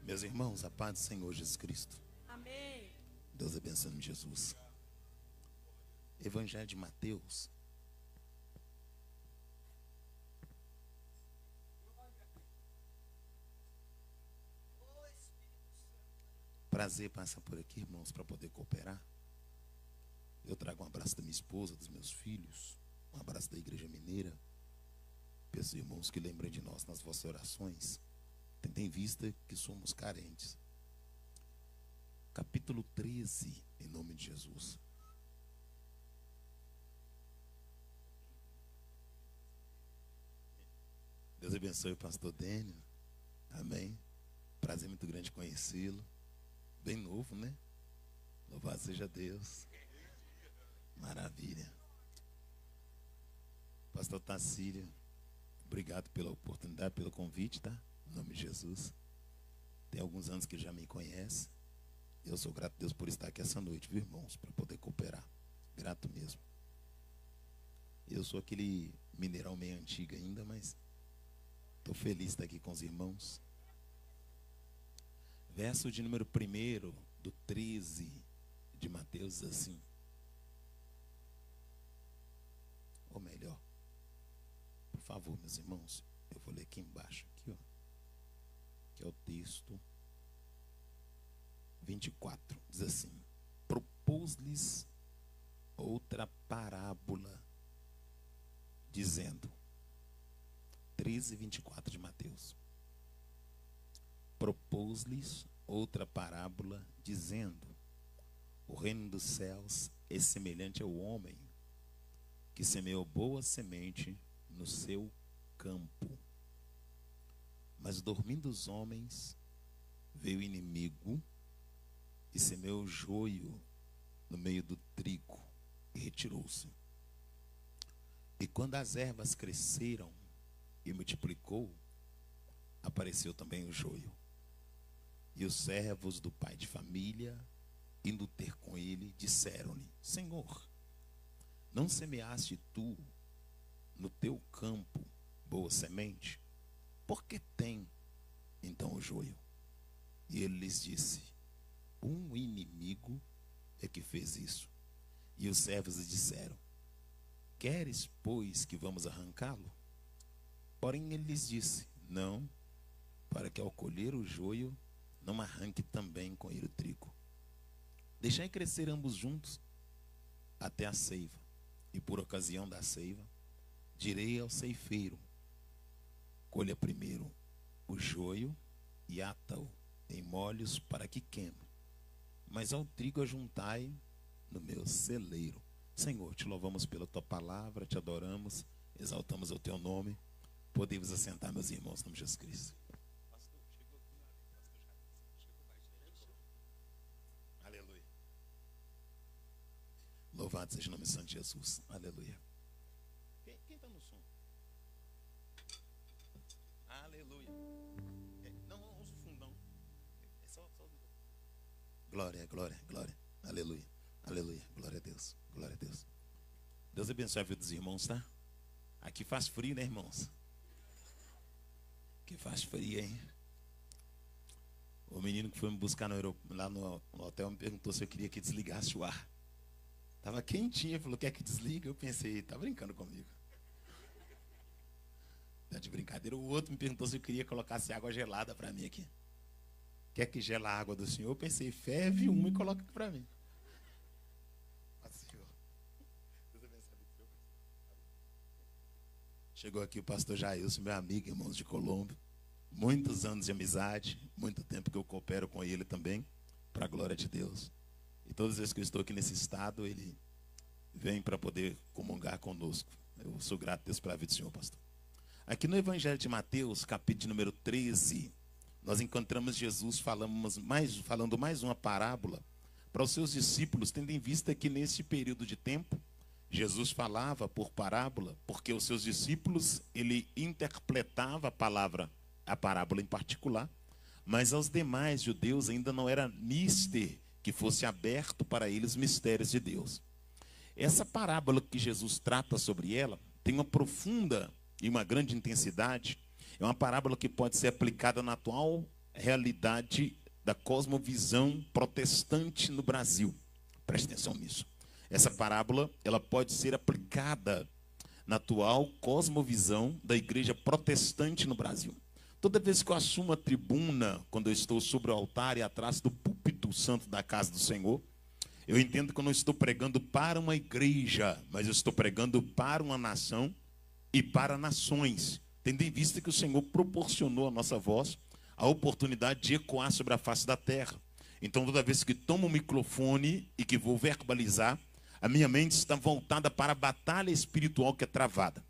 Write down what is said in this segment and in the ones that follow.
Meus irmãos, a paz do Senhor Jesus Cristo. Amém. Deus abençoe Jesus. Evangelho de Mateus. Prazer passar por aqui, irmãos, para poder cooperar. Eu trago um abraço da minha esposa, dos meus filhos, um abraço da Igreja Mineira. Peço, irmãos, que lembrem de nós nas vossas orações, tendo em vista que somos carentes. Capítulo 13, em nome de Jesus. Deus abençoe o pastor Dênio. Amém. Prazer muito grande conhecê-lo. Bem novo, né? Louvado seja Deus. Maravilha. Pastor Tacília, obrigado pela oportunidade, pelo convite, tá? Em nome de Jesus. Tem alguns anos que já me conhece. Eu sou grato a Deus por estar aqui essa noite, viu, irmãos? Para poder cooperar. Grato mesmo. Eu sou aquele mineirão meio antigo ainda, mas estou feliz de estar aqui com os irmãos. Verso de número 1 do 13 de Mateus diz assim. Ou melhor, por favor, meus irmãos, eu vou ler aqui embaixo, aqui, ó, que é o texto 24, diz assim: propôs-lhes outra parábola, dizendo, 13:24 de Mateus. Propôs-lhes outra parábola, dizendo, o reino dos céus é semelhante ao homem que semeou boa semente no seu campo. Mas dormindo os homens, veio o inimigo e semeou joio no meio do trigo e retirou-se. E quando as ervas cresceram e multiplicou, apareceu também o joio. E os servos do pai de família, indo ter com ele, disseram-lhe, Senhor, não semeaste tu no teu campo boa semente? Por que tem então o joio? E ele lhes disse, um inimigo é que fez isso. E os servos lhe disseram, queres, pois, que vamos arrancá-lo? Porém ele lhes disse, não, para que ao colher o joio, não arranque também com ele o trigo. Deixai crescer ambos juntos até a ceiva. E por ocasião da ceiva, direi ao ceifeiro, colha primeiro o joio e ata-o em molhos para que queime. Mas ao trigo ajuntai no meu celeiro. Senhor, te louvamos pela tua palavra, te adoramos, exaltamos o teu nome. Podemos assentar, meus irmãos, em nome de Jesus Cristo. Aleluia. Louvado seja o nome santo de Jesus. Aleluia. Quem está no som? Aleluia. Não usa o fundão. É só... Glória, glória, glória. Aleluia. Aleluia. Glória a Deus. Glória a Deus. Deus abençoe a vida dos irmãos, tá? Aqui faz frio, né, irmãos? Aqui faz frio, hein? O menino que foi me buscar lá no hotel me perguntou se eu queria que desligasse o ar. Estava quentinho, falou, quer que desliga? Eu pensei, tá brincando comigo. Tá de brincadeira. O outro me perguntou se eu queria que colocasse água gelada para mim aqui. Quer que gela a água do senhor? Eu pensei, ferve uma e coloca aqui para mim. Chegou aqui o pastor Jailson, meu amigo, irmãos de Colombo. Muitos anos de amizade, muito tempo que eu coopero com ele também, para a glória de Deus. E todas as vezes que eu estou aqui nesse estado, ele vem para poder comungar conosco. Eu sou grato a Deus pela vida do Senhor, pastor. Aqui no Evangelho de Mateus, capítulo número 13, nós encontramos Jesus falando mais uma parábola para os seus discípulos, tendo em vista que nesse período de tempo, Jesus falava por parábola, porque os seus discípulos, ele interpretava a parábola em particular, mas aos demais judeus ainda não era mister que fosse aberto para eles os mistérios de Deus. Essa parábola que Jesus trata sobre ela tem uma profunda e uma grande intensidade. É uma parábola que pode ser aplicada na atual realidade da cosmovisão protestante no Brasil. Preste atenção nisso. Essa parábola, ela pode ser aplicada na atual cosmovisão da igreja protestante no Brasil. Toda vez que eu assumo a tribuna, quando eu estou sobre o altar e atrás do púlpito santo da casa do Senhor, eu entendo que eu não estou pregando para uma igreja, mas eu estou pregando para uma nação e para nações, tendo em vista que o Senhor proporcionou à nossa voz a oportunidade de ecoar sobre a face da terra. Então, toda vez que tomo o microfone e que vou verbalizar, a minha mente está voltada para a batalha espiritual que é travada.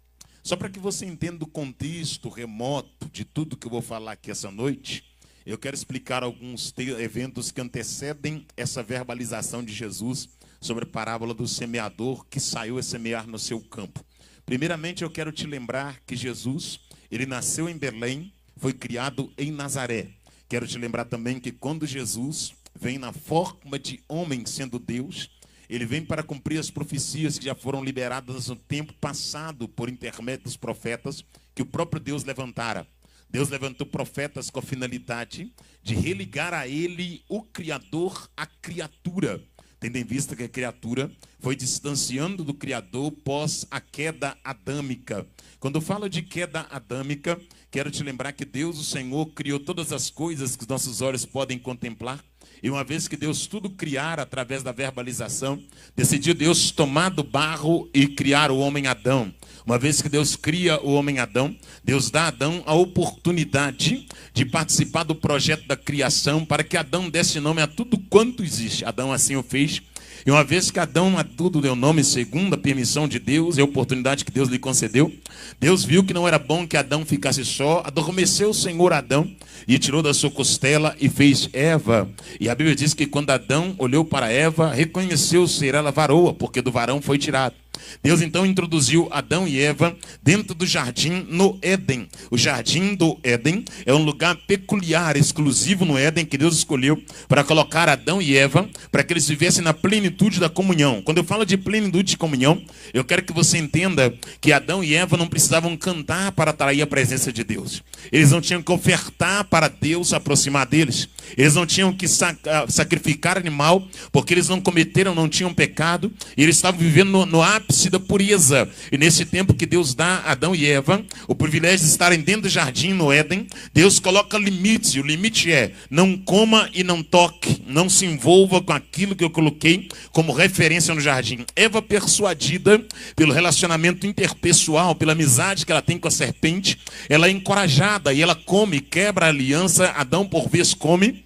Só para que você entenda o contexto remoto de tudo que eu vou falar aqui essa noite, eu quero explicar alguns eventos que antecedem essa verbalização de Jesus sobre a parábola do semeador que saiu a semear no seu campo. Primeiramente, eu quero te lembrar que Jesus, ele nasceu em Belém, foi criado em Nazaré. Quero te lembrar também que quando Jesus vem na forma de homem sendo Deus, ele vem para cumprir as profecias que já foram liberadas no tempo passado por intermédio dos profetas que o próprio Deus levantara. Deus levantou profetas com a finalidade de religar a ele, o Criador, à criatura. Tendo em vista que a criatura foi distanciando do Criador pós a queda adâmica. Quando eu falo de queda adâmica, quero te lembrar que Deus, o Senhor, criou todas as coisas que os nossos olhos podem contemplar. E uma vez que Deus tudo criar através da verbalização, decidiu Deus tomar do barro e criar o homem Adão. Uma vez que Deus cria o homem Adão, Deus dá a Adão a oportunidade de participar do projeto da criação para que Adão desse nome a tudo quanto existe. Adão assim o fez. E uma vez que Adão a tudo deu nome segundo a permissão de Deus e a oportunidade que Deus lhe concedeu, Deus viu que não era bom que Adão ficasse só, adormeceu o Senhor Adão e tirou da sua costela e fez Eva. E a Bíblia diz que quando Adão olhou para Eva, reconheceu ser ela varoa, porque do varão foi tirado. Deus então introduziu Adão e Eva dentro do jardim no Éden. O jardim do Éden é um lugar peculiar, exclusivo no Éden, que Deus escolheu para colocar Adão e Eva, para que eles vivessem na plenitude da comunhão. Quando eu falo de plenitude de comunhão, eu quero que você entenda que Adão e Eva não precisavam cantar para atrair a presença de Deus. Eles não tinham que ofertar para Deus se aproximar deles. Eles não tinham que sacrificar animal, porque eles não cometeram, não tinham pecado, e eles estavam vivendo no ápice da pureza. E nesse tempo que Deus dá a Adão e Eva o privilégio de estarem dentro do jardim no Éden, Deus coloca limites, e o limite é: não coma e não toque, não se envolva com aquilo que eu coloquei como referência no jardim. Eva, persuadida pelo relacionamento interpessoal, pela amizade que ela tem com a serpente, ela é encorajada e ela come, quebra a aliança. Adão por vez come.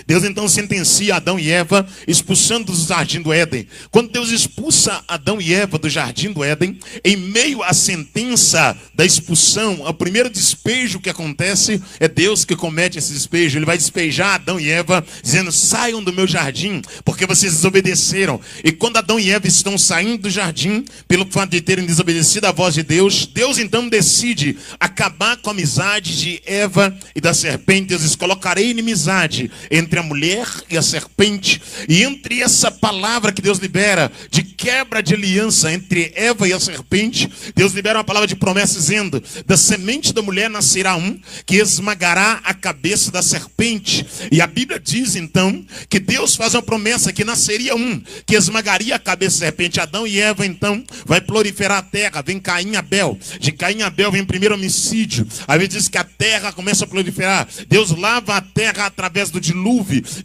Deus então sentencia Adão e Eva, expulsando do jardim do Éden. Quando Deus expulsa Adão e Eva do jardim do Éden, em meio à sentença da expulsão, o primeiro despejo que acontece é Deus que comete esse despejo. Ele vai despejar Adão e Eva, dizendo: saiam do meu jardim, porque vocês desobedeceram. E quando Adão e Eva estão saindo do jardim, pelo fato de terem desobedecido a voz de Deus, Deus então decide acabar com a amizade de Eva e da serpente. Deus diz: colocarei inimizade entre a mulher e a serpente. E entre essa palavra que Deus libera de quebra de aliança entre Eva e a serpente, Deus libera uma palavra de promessa dizendo: da semente da mulher nascerá um que esmagará a cabeça da serpente. E a Bíblia diz então que Deus faz uma promessa que nasceria um que esmagaria a cabeça da serpente. Adão e Eva então vai proliferar a terra. Vem Caim e Abel. De Caim e Abel vem o primeiro homicídio. A Bíblia diz que a terra começa a proliferar. Deus lava a terra através do dilúvio.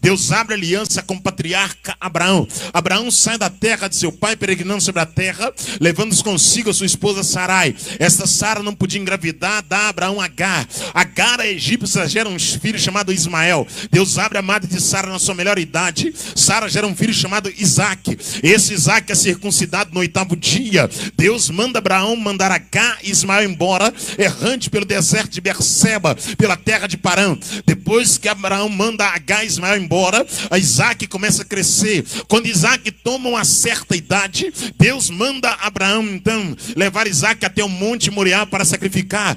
Deus abre aliança com o patriarca Abraão. Abraão sai da terra de seu pai, peregrinando sobre a terra, levando consigo a sua esposa Sarai. Esta Sara não podia engravidar, dá a Abraão Agar. Agar, a egípcia, gera um filho chamado Ismael. Deus abre a madre de Sara na sua melhor idade. Sara gera um filho chamado Isaac. Esse Isaac é circuncidado no 8º dia. Deus manda Abraão mandar Agar e Ismael embora, errante pelo deserto de Berseba, pela terra de Parã. Depois que Abraão manda Agar enviar Ismael embora, Isaac começa a crescer. Quando Isaac toma uma certa idade, Deus manda Abraão então levar Isaac até o monte Moriá para sacrificar.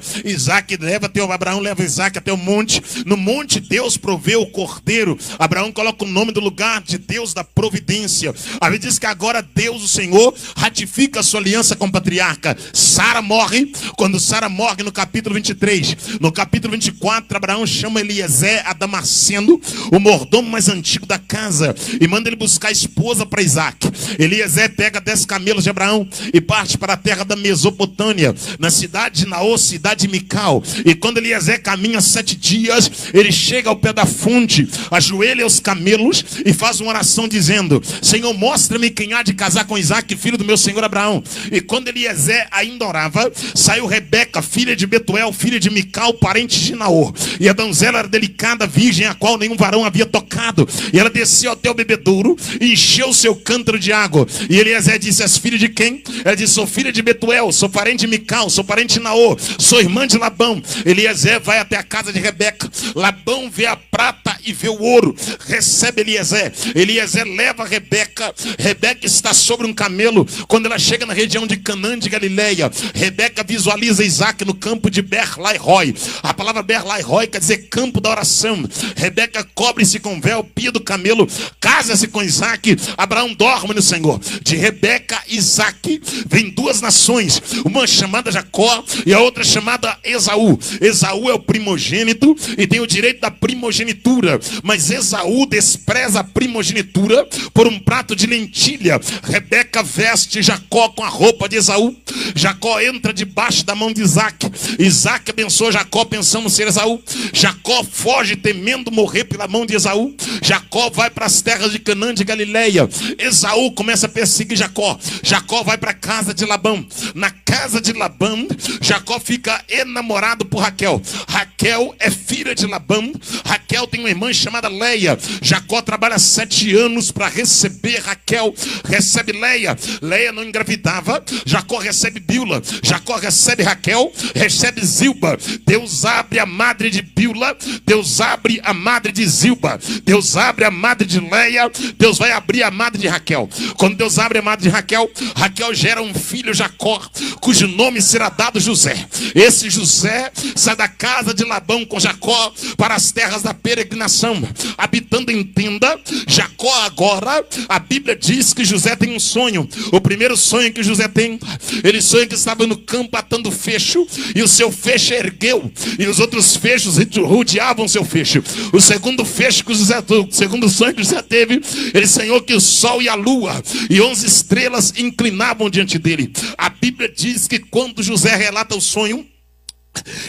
Abraão leva Isaac até o monte. No monte Deus provê o cordeiro. Abraão coloca o nome do lugar de Deus da providência. A Bíblia diz que agora Deus, o Senhor, ratifica a sua aliança com o patriarca. Sara morre. Quando Sara morre no capítulo 23, no capítulo 24, Abraão chama Eliezer a Damasceno, o mordomo mais antigo da casa, e manda ele buscar esposa para Isaac. Eliezer pega 10 camelos de Abraão e parte para a terra da Mesopotâmia, na cidade de Naor, cidade de Mical. E quando Eliezer caminha 7 dias, ele chega ao pé da fonte, ajoelha os camelos e faz uma oração dizendo: Senhor, mostra-me quem há de casar com Isaac, filho do meu senhor Abraão. E quando Eliezer ainda orava, saiu Rebeca, filha de Betuel, filha de Mical, parente de Naor. E a donzela era delicada, virgem, a qual nenhum varão havia tocado. E ela desceu até o bebedouro e encheu o seu cântaro de água. E Eliezer disse: és filho de quem? Ela disse: sou filha de Betuel, sou parente de Mical, sou parente de Naor, sou irmã de Labão. Eliezer vai até a casa de Rebeca. Labão vê a prata e vê o ouro. Recebe Eliezer. Eliezer leva Rebeca. Rebeca está sobre um camelo. Quando ela chega na região de Canaã de Galileia, Rebeca visualiza Isaac no campo de Ber-lai-roi. A palavra Ber-lai-roi quer dizer campo da oração. Rebeca cobre-se com véu, pia do camelo, casa-se com Isaac. Abraão dorme no Senhor. De Rebeca e Isaac vem 2 nações, uma chamada Jacó e a outra chamada Esaú. Esaú é o primogênito e tem o direito da primogenitura, mas Esaú despreza a primogenitura por um prato de lentilha. Rebeca veste Jacó com a roupa de Esaú. Jacó entra debaixo da mão de Isaac. Isaac abençoa Jacó pensando ser Esaú. Jacó foge temendo morrer pela mão de Esaú. Jacó vai para as terras de Canaã de Galileia. Esaú começa a perseguir Jacó. Jacó vai para a casa de Labão. Na casa de Labão, Jacó fica enamorado por Raquel. Raquel é filha de Labão. Raquel tem uma irmã chamada Leia. Jacó trabalha 7 anos para receber Raquel. Recebe Leia. Leia não engravidava. Jacó recebe Bilha. Jacó recebe Raquel. Recebe Zilpa. Deus abre a madre de Bilha. Deus abre a madre de Zilpa. Deus abre a madre de Leia. Deus vai abrir a madre de Raquel. Quando Deus abre a madre de Raquel, Raquel gera um filho, Jacó, cujo nome será dado José. Esse José sai da casa de Labão com Jacó para as terras da peregrinação, habitando em tenda. Jacó agora, a Bíblia diz que José tem um sonho. O primeiro sonho que José tem, ele sonha que estava no campo atando fecho, e o seu feixe ergueu, e os outros fechos rodeavam seu feixe. O segundo fecho que o segundo sonho que José teve, ele sonhou que o sol e a lua e 11 estrelas inclinavam diante dele. A Bíblia diz que quando José relata o sonho,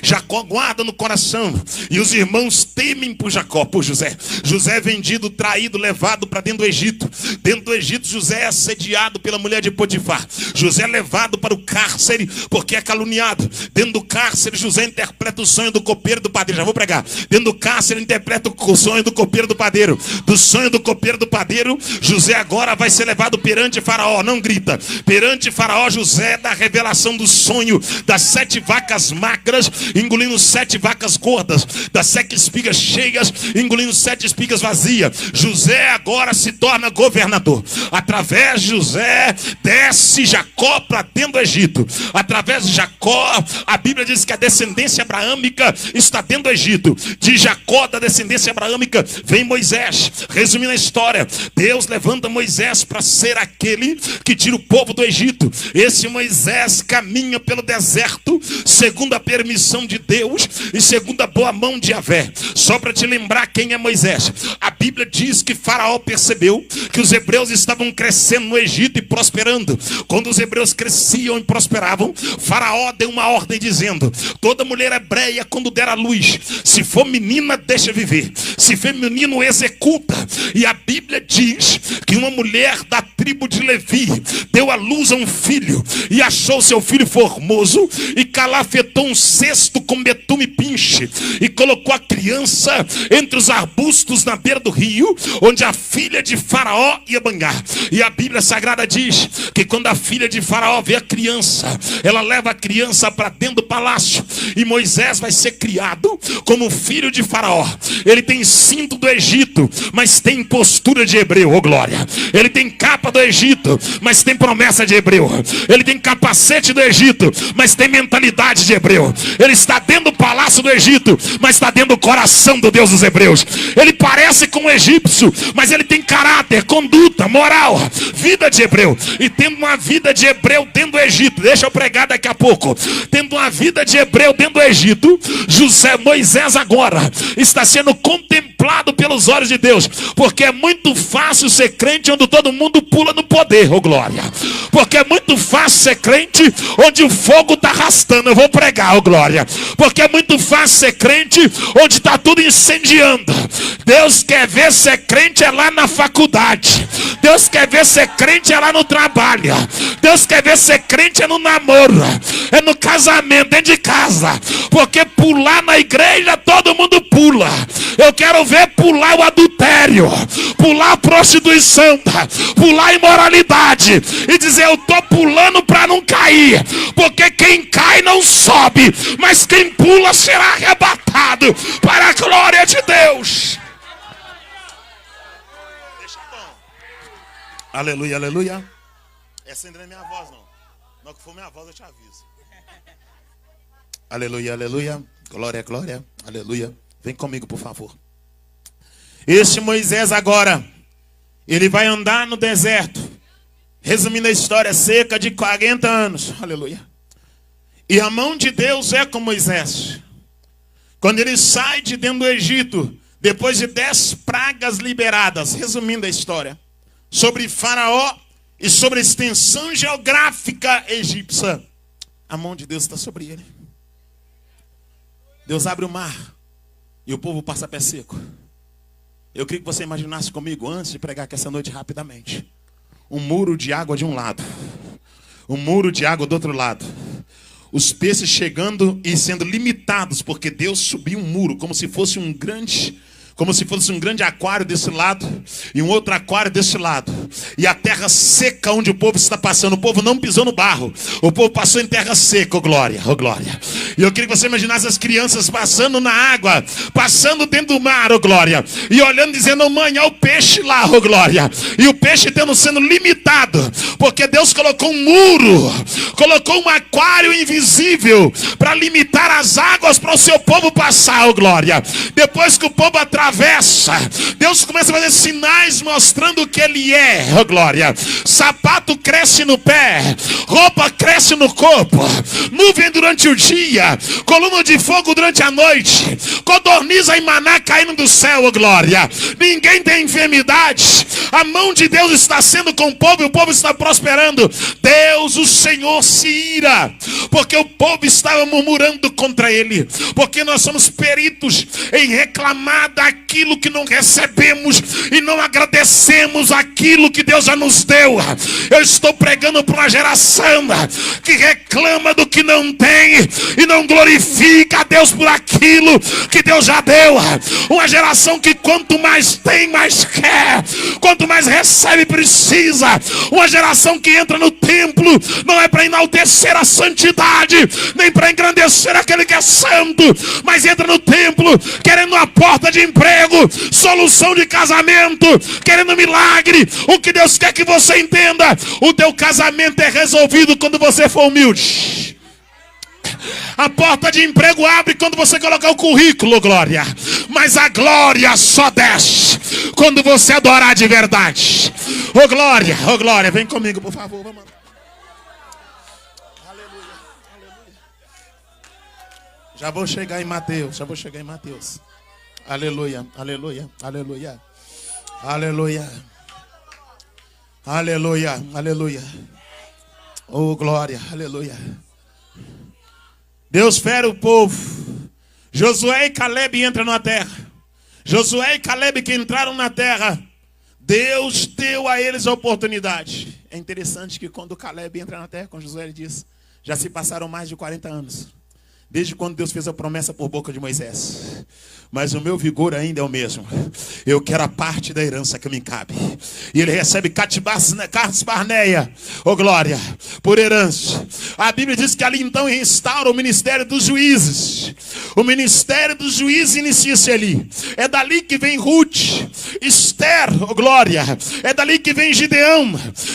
Jacó guarda no coração, e os irmãos temem por Jacó, por José. José é vendido, traído, levado para dentro do Egito. Dentro do Egito, José é assediado pela mulher de Potifar. José é levado para o cárcere porque é caluniado. Dentro do cárcere, José interpreta o sonho do copeiro e do padeiro. Já vou pregar. Dentro do cárcere, ele interpreta o sonho do copeiro e do padeiro. Do sonho do copeiro e do padeiro, José agora vai ser levado perante Faraó. Não grita. Perante Faraó, José dá a revelação do sonho das 7 vacas magras engolindo 7 vacas gordas, das 7 espigas cheias engolindo 7 espigas vazias. José agora se torna governador. Através de José desce Jacó para dentro do Egito. Através de Jacó, a Bíblia diz que a descendência abraâmica está dentro do Egito. De Jacó, da descendência abraâmica, vem Moisés. Resumindo a história, Deus levanta Moisés para ser aquele que tira o povo do Egito. Esse Moisés caminha pelo deserto segundo a permissão de Deus e segundo a boa mão de Yahvé. Só para te lembrar quem é Moisés, a Bíblia diz que Faraó percebeu que os hebreus estavam crescendo no Egito e prosperando. Quando os hebreus cresciam e prosperavam, Faraó deu uma ordem dizendo: toda mulher hebreia, quando der à luz, se for menina, deixa viver, se for menino, executa. E a Bíblia diz que uma mulher da tribo de Levi deu à luz a um filho e achou seu filho formoso e calafetou um cesto com betume e pinche e colocou a criança entre os arbustos na beira do rio, onde a filha de Faraó ia banhar. E a Bíblia Sagrada diz que quando a filha de Faraó vê a criança, ela leva a criança para dentro do palácio, e Moisés vai ser criado como filho de Faraó. Ele tem cinto do Egito, mas tem postura de hebreu, oh glória. Ele tem capa do Egito, mas tem promessa de hebreu. Ele tem capacete do Egito, mas tem mentalidade de hebreu. Ele está dentro do palácio do Egito, mas está dentro do coração do Deus dos hebreus. Ele parece com um egípcio, mas ele tem caráter, conduta, moral, vida de hebreu. E tendo uma vida de hebreu dentro do Egito, deixa eu pregar daqui a pouco. Tendo uma vida de hebreu dentro do Egito, Moisés agora está sendo contemplado pelos olhos de Deus, porque é muito fácil ser crente onde todo mundo pula no poder, oh glória. Porque é muito fácil ser crente onde o fogo está arrastando. Eu vou pregar, oh glória. Porque é muito fácil ser crente onde está tudo incendiando. Deus quer ver ser crente é lá na faculdade. Deus quer ver ser crente é lá no trabalho. Deus quer ver ser crente é no namoro, é no casamento, dentro de casa. Porque pular na igreja todo mundo pula. Eu quero ver pular o adultério, pular a prostituição, pular a imoralidade e dizer: eu estou pulando para não cair. Porque quem cai não sobe, mas quem pula será arrebatado para a glória de Deus. Deixa bom. Aleluia, aleluia. Essa ainda não é minha voz, não. Não, que for minha voz eu te aviso. Aleluia, aleluia. Glória, glória, aleluia. Vem comigo, por favor. Este Moisés agora, ele vai andar no deserto. Resumindo a história, cerca de 40 anos. Aleluia. E a mão de Deus é com Moisés. Quando ele sai de dentro do Egito, depois de 10 pragas liberadas, resumindo a história, sobre Faraó e sobre a extensão geográfica egípcia, a mão de Deus está sobre ele. Deus abre o mar e o povo passa a pé seco. Eu queria que você imaginasse comigo, antes de pregar aqui essa noite rapidamente, um muro de água de um lado, um muro de água do outro lado, os peixes chegando e sendo limitados, porque Deus subiu um muro, como se fosse um grande aquário desse lado e um outro aquário desse lado, e a terra seca onde o povo está passando. O povo não pisou no barro, o povo passou em terra seca, oh glória, oh glória. E eu queria que você imaginasse as crianças passando na água, passando dentro do mar, oh glória, e olhando dizendo: mãe, olha o peixe lá, oh glória. E o peixe sendo limitado, porque Deus colocou um muro, colocou um aquário invisível para limitar as águas para o seu povo passar, oh glória. Depois que o povo atravessa, Deus começa a fazer sinais mostrando o que ele é, oh glória. Sapato cresce no pé, roupa cresce no corpo, nuvem durante o dia, coluna de fogo durante a noite, codorniza e maná caindo do céu, oh glória. Ninguém tem enfermidade, a mão de Deus está sendo com o povo e o povo está prosperando. Deus, o Senhor, se ira, porque o povo estava murmurando contra ele, porque nós somos peritos em reclamar daquilo que não recebemos e não agradecemos aquilo que Deus já nos deu. Eu estou pregando para uma geração que reclama do que não tem e não glorifica a Deus por aquilo que Deus já deu. Uma geração que quanto mais tem, mais quer, quanto mais recebe, precisa. Uma geração que entra no templo não é para enaltecer a santidade, nem para engrandecer aquele que é santo, mas entra no templo querendo uma porta de emprego, solução de casamento, querendo milagre. O que Deus quer que você entenda: o teu casamento é resolvido quando você for humilde. A porta de emprego abre quando você colocar o currículo, glória. Mas a glória só desce quando você adorar de verdade. Ô glória, ô glória. Vem comigo, por favor. Vamos. Aleluia, aleluia. Já vou chegar em Mateus. Aleluia, aleluia, aleluia. Aleluia. Aleluia, aleluia. Oh glória, aleluia. Deus fere o povo. Josué e Caleb entram na terra. Josué e Caleb que entraram na terra, Deus deu a eles a oportunidade. É interessante que quando Caleb entra na terra com Josué, ele diz: já se passaram mais de 40 anos. desde quando Deus fez a promessa por boca de Moisés. Mas o meu vigor ainda é o mesmo. Eu quero a parte da herança que me cabe. E ele recebe Cartas Barneia, oh glória, por herança. A Bíblia diz que ali então instaura o ministério dos juízes. O ministério dos juízes inicia-se ali. É dali que vem Ruth, Esther, oh glória. É dali que vem Gideão,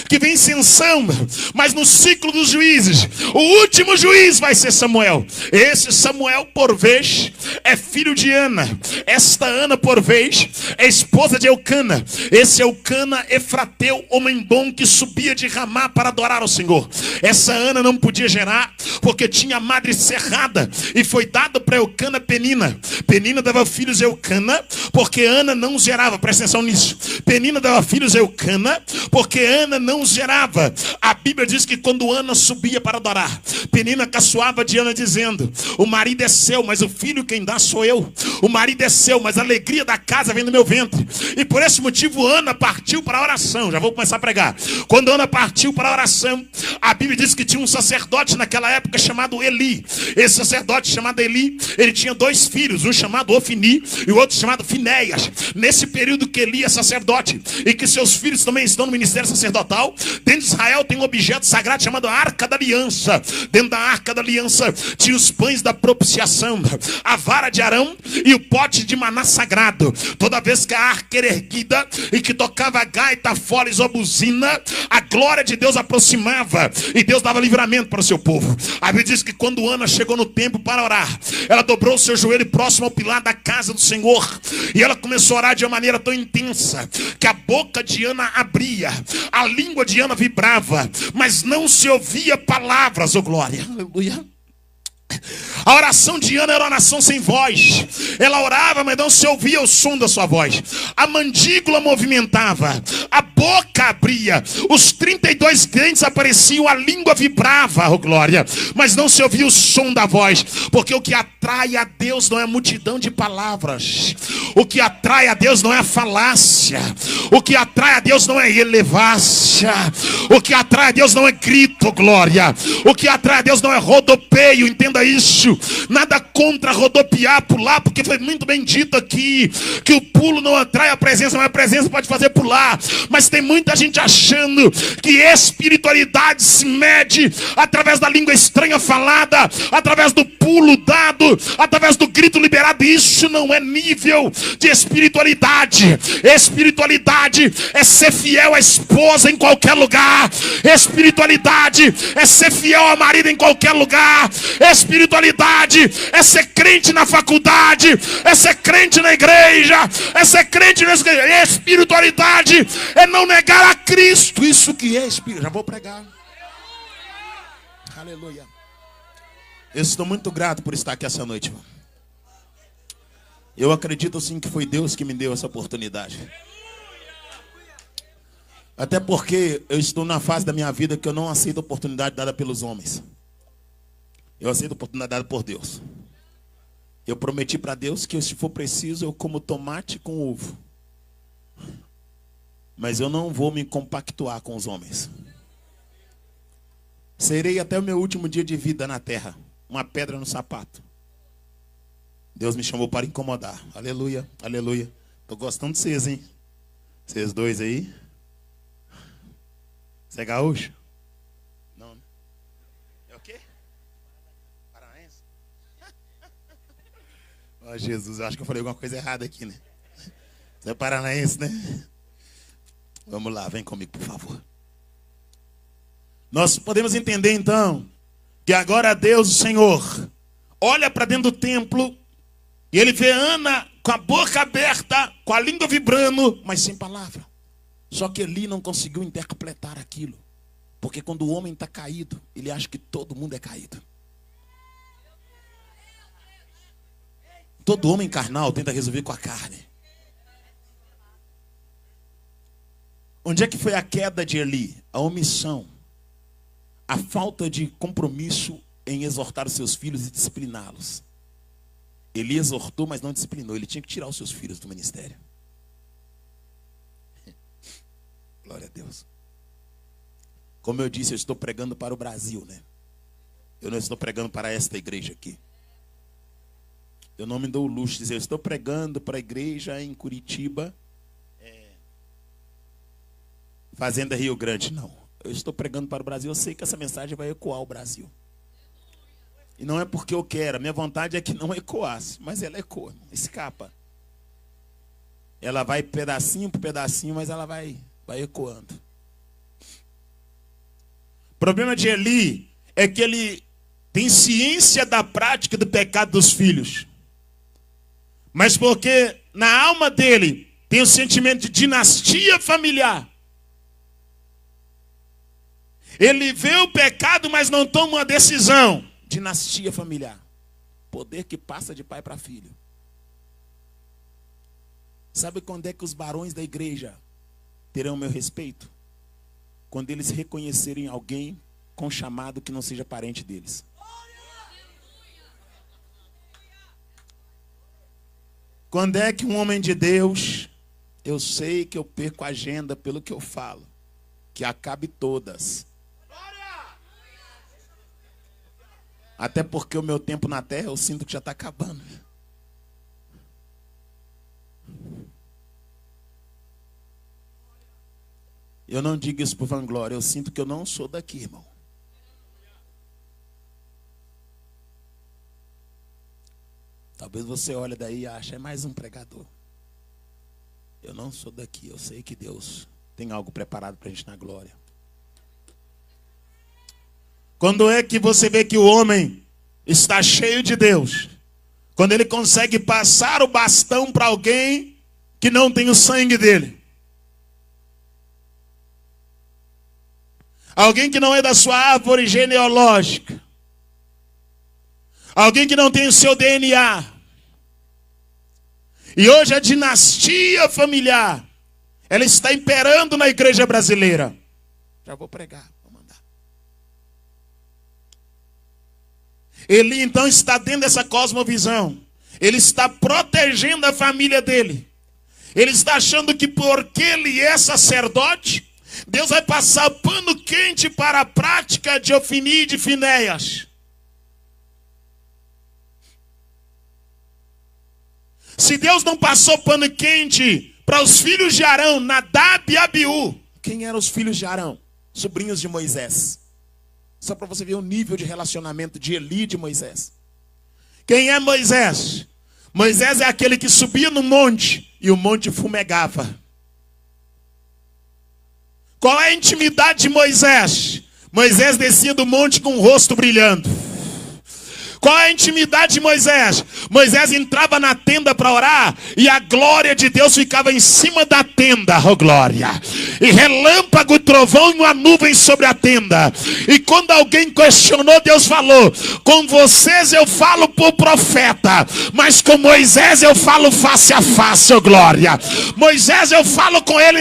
que vem Sansão. Mas no ciclo dos juízes, o último juiz vai ser Samuel. Esse Samuel, por vez, é filho de Ana. Esta Ana, por vez, é esposa de Eucana. Esse Eucana, efrateu, homem bom que subia de Ramá para adorar ao Senhor. Essa Ana não podia gerar, porque tinha a madre cerrada. E foi dado para Eucana Penina. Penina dava filhos a Eucana, porque Ana não gerava. Presta atenção nisso. Penina dava filhos a Eucana, porque Ana não gerava. A Bíblia diz que quando Ana subia para adorar, Penina caçoava de Ana dizendo: o marido é seu, mas o filho quem dá sou eu. O marido é seu, mas a alegria da casa vem do meu ventre. E por esse motivo Ana partiu para a oração. Já vou começar a pregar. Quando Ana partiu para a oração, a Bíblia diz que tinha um sacerdote naquela época chamado Eli. Esse sacerdote chamado Eli, ele tinha 2 filhos, um chamado Ofni e o outro chamado Finéias. Nesse período que Eli é sacerdote e que seus filhos também estão no ministério sacerdotal, dentro de Israel tem um objeto sagrado chamado Arca da Aliança. Dentro da Arca da Aliança tinha os pães da propiciação, a vara de Arão e o pote de maná sagrado. Toda vez que a arca era erguida e que tocava gaita, foles ou buzina, a glória de Deus aproximava e Deus dava livramento para o seu povo. A Bíblia diz que quando Ana chegou no templo para orar, ela dobrou o seu joelho próximo ao pilar da casa do Senhor e ela começou a orar de uma maneira tão intensa que a boca de Ana abria, a língua de Ana vibrava, mas não se ouvia palavras, oh glória, aleluia. A oração de Ana era uma oração sem voz. Ela orava, mas não se ouvia o som da sua voz. A mandíbula movimentava, a boca abria, os 32 dentes apareciam, a língua vibrava, oh glória, mas não se ouvia o som da voz. Porque o que atrai a Deus não é a multidão de palavras. O que atrai a Deus não é a falácia. O que atrai a Deus não é elevácia. O que atrai a Deus não é grito, glória. O que atrai a Deus não é rodopeio, entenda isso. Nada contra rodopiar, pular, porque foi muito bem dito aqui que o pulo não atrai a presença, mas a presença pode fazer pular. Mas tem muita gente achando que espiritualidade se mede através da língua estranha falada, através do pulo dado, através do grito liberado. Isso não é nível de espiritualidade. Espiritualidade é ser fiel à esposa em qualquer lugar. Espiritualidade é ser fiel ao marido em qualquer lugar. Espiritualidade é ser crente na faculdade, é ser crente na igreja, é ser crente na igreja. Espiritualidade é não negar a Cristo. Isso que é espírito. Já vou pregar. Aleluia. Eu estou muito grato por estar aqui essa noite, irmão. Eu acredito sim que foi Deus que me deu essa oportunidade. Até porque eu estou na fase da minha vida que eu não aceito a oportunidade dada pelos homens. Eu aceito a oportunidade dada por Deus. Eu prometi para Deus que se for preciso eu como tomate com ovo. Mas eu não vou me compactuar com os homens. Serei até o meu último dia de vida na terra uma pedra no sapato. Deus me chamou para incomodar. Aleluia, aleluia. Estou gostando de vocês, hein? Vocês dois aí. Você é gaúcho? Não, né? É o quê? Paranaense? Oh, Jesus, eu acho que eu falei alguma coisa errada aqui, né? Você é paranaense, né? Vamos lá, vem comigo, por favor. Nós podemos entender, então, que agora Deus, o Senhor, olha para dentro do templo e ele vê Ana com a boca aberta, com a língua vibrando, mas sem palavra. Só que Eli não conseguiu interpretar aquilo. Porque quando o homem está caído, ele acha que todo mundo é caído. Todo homem carnal tenta resolver com a carne. Onde é que foi a queda de Eli? A omissão. A falta de compromisso em exortar os seus filhos e discipliná-los. Eli exortou, mas não disciplinou. Ele tinha que tirar os seus filhos do ministério. Glória a Deus. Como eu disse, eu estou pregando para o Brasil, né? Eu não estou pregando para esta igreja aqui. Eu não me dou o luxo de dizer, eu estou pregando para a igreja em Curitiba, Fazenda Rio Grande. Não, eu estou pregando para o Brasil, eu sei que essa mensagem vai ecoar o Brasil. E não é porque eu quero, a minha vontade é que não ecoasse, mas ela ecoa, escapa. Ela vai pedacinho por pedacinho, mas ela vai ecoando. O problema de Eli é que ele tem ciência da prática do pecado dos filhos. Mas porque na alma dele tem o sentimento de dinastia familiar. Ele vê o pecado, mas não toma uma decisão. Dinastia familiar. Poder que passa de pai para filho. Sabe quando é que os barões da igreja terão meu respeito? Quando eles reconhecerem alguém com chamado que não seja parente deles. Quando é que um homem de Deus, eu sei que eu perco a agenda pelo que eu falo, que acabe todas. Até porque o meu tempo na terra eu sinto que já está acabando. Eu não digo isso por vanglória, eu sinto que eu não sou daqui, irmão. Talvez você olhe daí e ache, é mais um pregador. Eu não sou daqui, eu sei que Deus tem algo preparado para a gente na glória. Quando é que você vê que o homem está cheio de Deus? Quando ele consegue passar o bastão para alguém que não tem o sangue dele. Alguém que não é da sua árvore genealógica. Alguém que não tem o seu DNA. E hoje a dinastia familiar, ela está imperando na igreja brasileira. Já vou pregar, vou mandar. Ele então está dentro dessa cosmovisão. Ele está protegendo a família dele. Ele está achando que porque ele é sacerdote, Deus vai passar pano quente para a prática de Ofni e de Finéias. Se Deus não passou pano quente para os filhos de Arão, Nadab e Abiú. Quem eram os filhos de Arão? Sobrinhos de Moisés. Só para você ver o nível de relacionamento de Eli e de Moisés. Quem é Moisés? Moisés é aquele que subia no monte e o monte fumegava. Qual é a intimidade de Moisés? Moisés descia do monte com o rosto brilhando. Qual é a intimidade de Moisés? Moisés entrava na tenda para orar e a glória de Deus ficava em cima da tenda, oh glória. E relâmpago, trovão e uma nuvem sobre a tenda. E quando alguém questionou, Deus falou: com vocês eu falo por profeta, mas com Moisés eu falo face a face, oh glória. Moisés eu falo com ele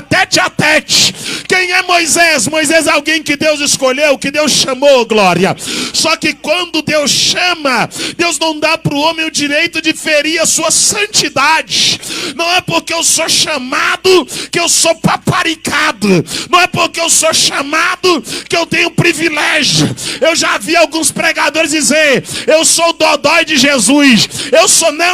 tete a tete. Quem é Moisés? Moisés é alguém que Deus escolheu, que Deus chamou, oh glória. Só que quando Deus chama, Deus não dá para o homem o direito de ferir a sua santidade. Não é porque eu sou chamado que eu sou paparicado. Não é porque eu sou chamado que eu tenho privilégio. Eu já vi alguns pregadores dizer: eu sou o dodói de Jesus. Eu sou não.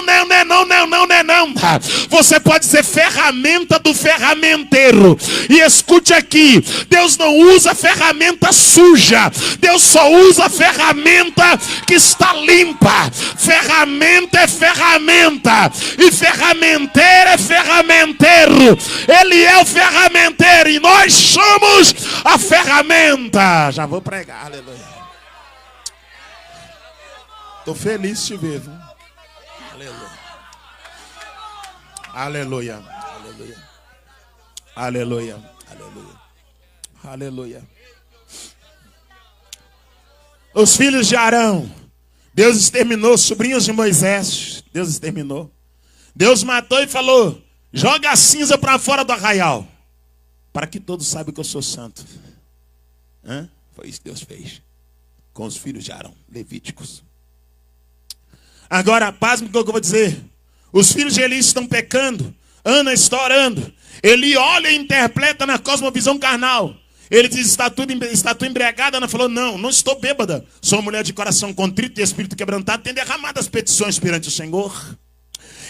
Você pode ser ferramenta do ferramenteiro. E escute aqui, Deus não usa ferramenta suja. Deus só usa ferramenta que está limpa. Ferramenta é ferramenta. E ferramenteiro é ferramenteiro. Ele é o ferramenteiro e nós somos a ferramenta. Já vou pregar, aleluia. Estou feliz de te ver, viu? Aleluia. Aleluia. Aleluia. Aleluia. Aleluia. Aleluia. Os filhos de Arão, Deus exterminou. Sobrinhos de Moisés, Deus exterminou. Deus matou e falou: joga a cinza para fora do arraial, para que todos saibam que eu sou santo. Foi isso que Deus fez com os filhos de Arão, levíticos. Agora, pasme com o que eu vou dizer. Os filhos de Eli estão pecando. Ana está orando. Eli olha e interpreta na cosmovisão carnal. Ele diz, está tu embriagada? Ana falou, não estou bêbada. Sou uma mulher de coração contrito e espírito quebrantado, tem derramado as petições perante o Senhor.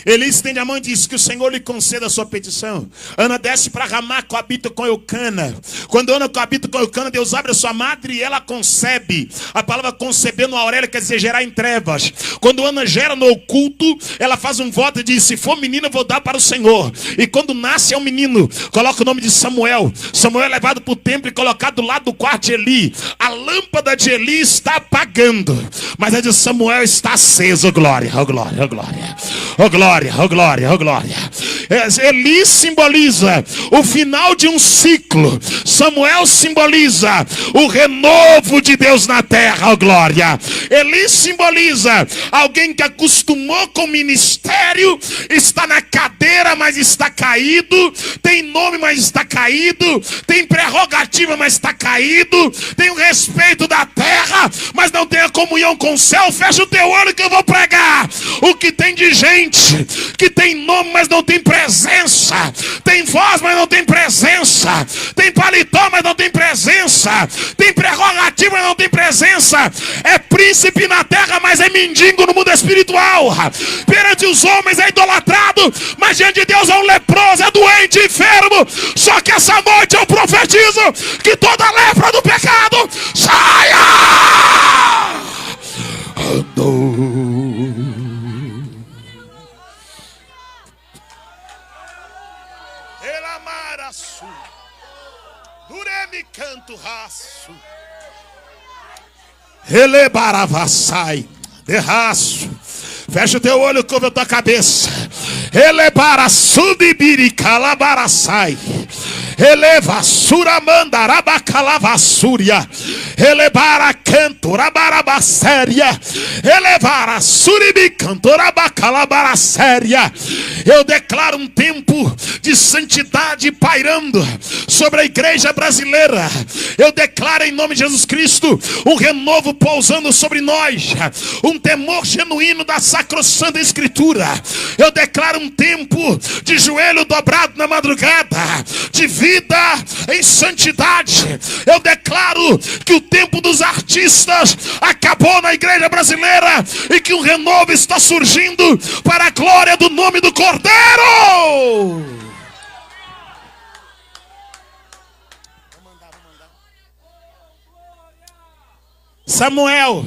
Ele estende a mão e diz que o Senhor lhe conceda a sua petição. Ana desce para Ramá, coabita com Eucana. Quando Ana coabita com Eucana, Deus abre a sua madre e ela concebe. A palavra conceber no Aurélia quer dizer gerar em trevas. Quando Ana gera no oculto, ela faz um voto e diz, se for menino eu vou dar para o Senhor. E quando nasce é um menino, coloca o nome de Samuel. Samuel é levado para o templo e colocado do lado do quarto de Eli. A lâmpada de Eli está apagando, mas a de Samuel está acesa. Oh glória, oh glória, oh glória. Oh glória. Oh glória, oh glória. Eli simboliza o final de um ciclo. Samuel simboliza o renovo de Deus na terra, oh glória. Eli simboliza alguém que acostumou com o ministério, está na cadeira, mas está caído, tem nome, mas está caído, tem prerrogativa, mas está caído, tem o respeito da terra, mas não tem a comunhão com o céu. Fecha o teu olho que eu vou pregar. O que tem de gente que tem nome, mas não tem presença, tem voz, mas não tem presença, tem paletó, mas não tem presença, tem prerrogativa, mas não tem presença, é príncipe na terra, mas é mendigo no mundo espiritual. Perante os homens é idolatrado, mas diante de Deus é um leproso, é doente, enfermo. Só que essa noite eu profetizo que toda lepra do pecado saia. Duremi canto raço. Elebaravassai. Derraço. Fecha o teu olho, cobre a tua cabeça. Elebara subibiri calabarassai. Eleva suramandarabacalavassuria. Elebara cantorabarabaséria. Elevara suribicantorabacalabarasséria. Eu declaro um tempo de santidade pairando sobre a igreja brasileira. Eu declaro em nome de Jesus Cristo um renovo pousando sobre nós, um temor genuíno da sacrossanta escritura. Eu declaro um tempo de joelho dobrado na madrugada, de vida em santidade. Eu declaro que o tempo dos artistas acabou na igreja brasileira e que um renovo está surgindo para a glória do nome do Cordeiro. Samuel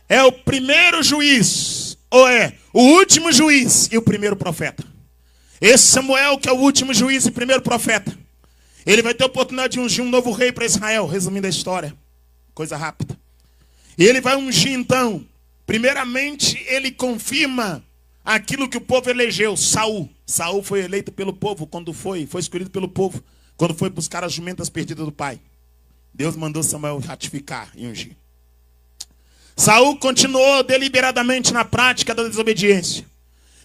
é o primeiro juiz, ou é o último juiz e o primeiro profeta. Esse Samuel, que é o último juiz e primeiro profeta, ele vai ter a oportunidade de ungir um novo rei para Israel. Resumindo a história, coisa rápida. E ele vai ungir então, primeiramente ele confirma aquilo que o povo elegeu, Saul. Saul foi eleito pelo povo quando foi escolhido pelo povo, quando foi buscar as jumentas perdidas do pai. Deus mandou Samuel ratificar e ungir. Saul continuou deliberadamente na prática da desobediência.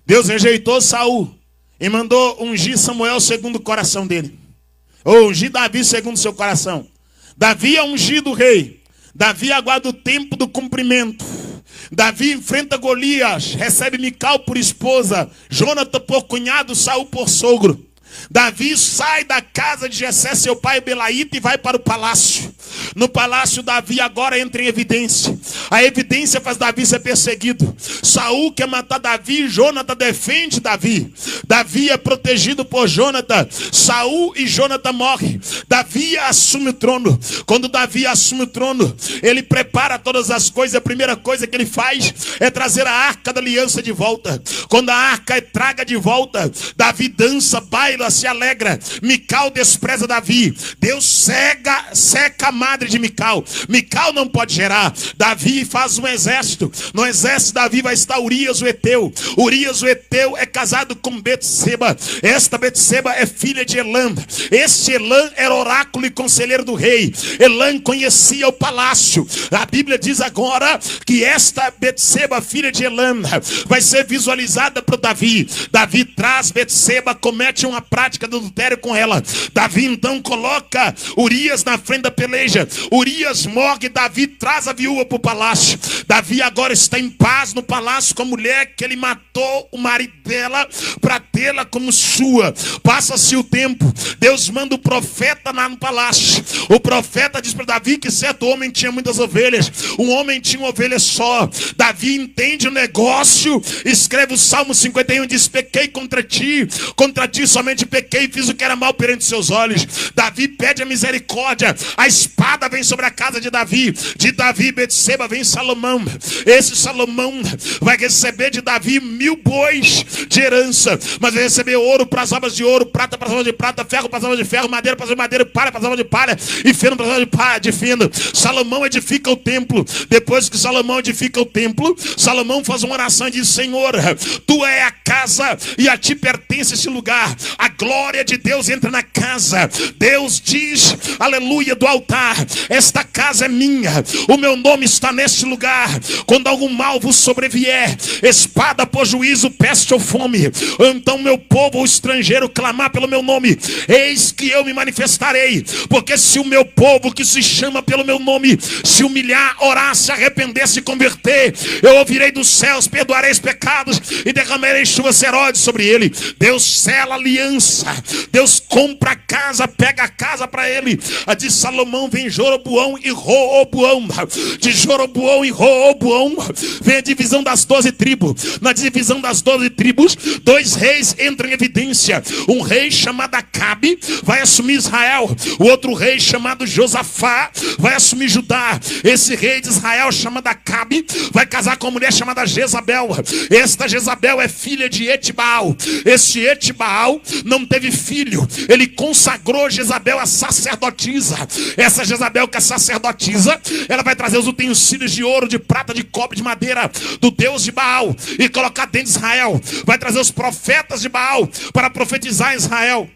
Deus rejeitou Saul e mandou ungir Samuel segundo o coração dele. Ou ungir Davi segundo o seu coração. Davi é ungido o rei. Davi aguarda o tempo do cumprimento. Davi enfrenta Golias, recebe Mical por esposa, Jonatã por cunhado, Saul por sogro. Davi sai da casa de Jessé, seu pai Belaíta, e vai para o palácio. No palácio, Davi agora entra em evidência. A evidência faz Davi ser perseguido. Saul quer matar Davi, Jonatã defende Davi. Davi é protegido por Jonatã. Saul e Jonatã morrem. Davi assume o trono. Quando Davi assume o trono, ele prepara todas as coisas. A primeira coisa que ele faz é trazer a arca da aliança de volta. Quando a arca é traga de volta, Davi dança, baila, se alegra. Mical despreza Davi. Deus seca a madre de Mical. Mical não pode gerar. Davi faz um exército. No exército Davi vai estar Urias o Eteu. Urias o Eteu é casado com Betseba. Esta Betseba é filha de Elã. Este Elã era oráculo e conselheiro do rei. Elã conhecia o palácio. A Bíblia diz agora que esta Betseba, filha de Elã, vai ser visualizada para Davi. Davi traz Betseba, comete uma prática de adultério com ela. Davi então coloca Urias na frente da peleja. Urias morre, Davi traz a viúva para o palácio. Davi agora está em paz no palácio com a mulher que ele matou o marido dela para tê-la como sua. Passa-se o tempo, Deus manda o profeta lá no palácio. O profeta diz para Davi que certo homem tinha muitas ovelhas. Um homem tinha uma ovelha só. Davi entende o negócio, escreve o Salmo 51 e diz: pequei contra ti somente pequei, fiz o que era mal perante seus olhos. Davi pede a misericórdia. A espada vem sobre a casa de Davi Betseba vem Salomão. Esse Salomão vai receber de Davi 1000 bois de herança, mas vai receber ouro para as obras de ouro, prata para as obras de prata, ferro para as obras de ferro, madeira para as obras de madeira, palha para as obras de palha e feno para as obras de feno. Salomão edifica o templo. Depois que Salomão edifica o templo, Salomão faz uma oração e diz: Senhor, tu é a casa e a ti pertence esse lugar. A glória de Deus entra na casa. Deus diz, aleluia, do altar: esta casa é minha, o meu nome está neste lugar. Quando algum mal vos sobrevier, espada por juízo, peste ou fome, então meu povo ou estrangeiro clamar pelo meu nome, eis que eu me manifestarei. Porque se o meu povo que se chama pelo meu nome se humilhar, orar, se arrepender, se converter, eu ouvirei dos céus, perdoarei os pecados e derramarei chuva serode sobre ele. Deus sela aliança, Deus compra a casa, pega a casa para ele. A de Salomão vem Jeroboão e Roboão. De Jeroboão e Roboão vem a divisão das 12 tribos. Na divisão das 12 tribos, 2 reis entram em evidência. Um rei chamado Acabe vai assumir Israel. O outro rei chamado Josafá vai assumir Judá. Esse rei de Israel chamado Acabe vai casar com uma mulher chamada Jezabel. Esta Jezabel é filha de Etibaal. Este Etibaal não teve filho. Ele consagrou Jezabel a sacerdotisa. Essa Jezabel que é sacerdotisa, ela vai trazer os utensílios de ouro, de prata, de cobre, de madeira do Deus de Baal e colocar dentro de Israel. Vai trazer os profetas de Baal para profetizar em Israel.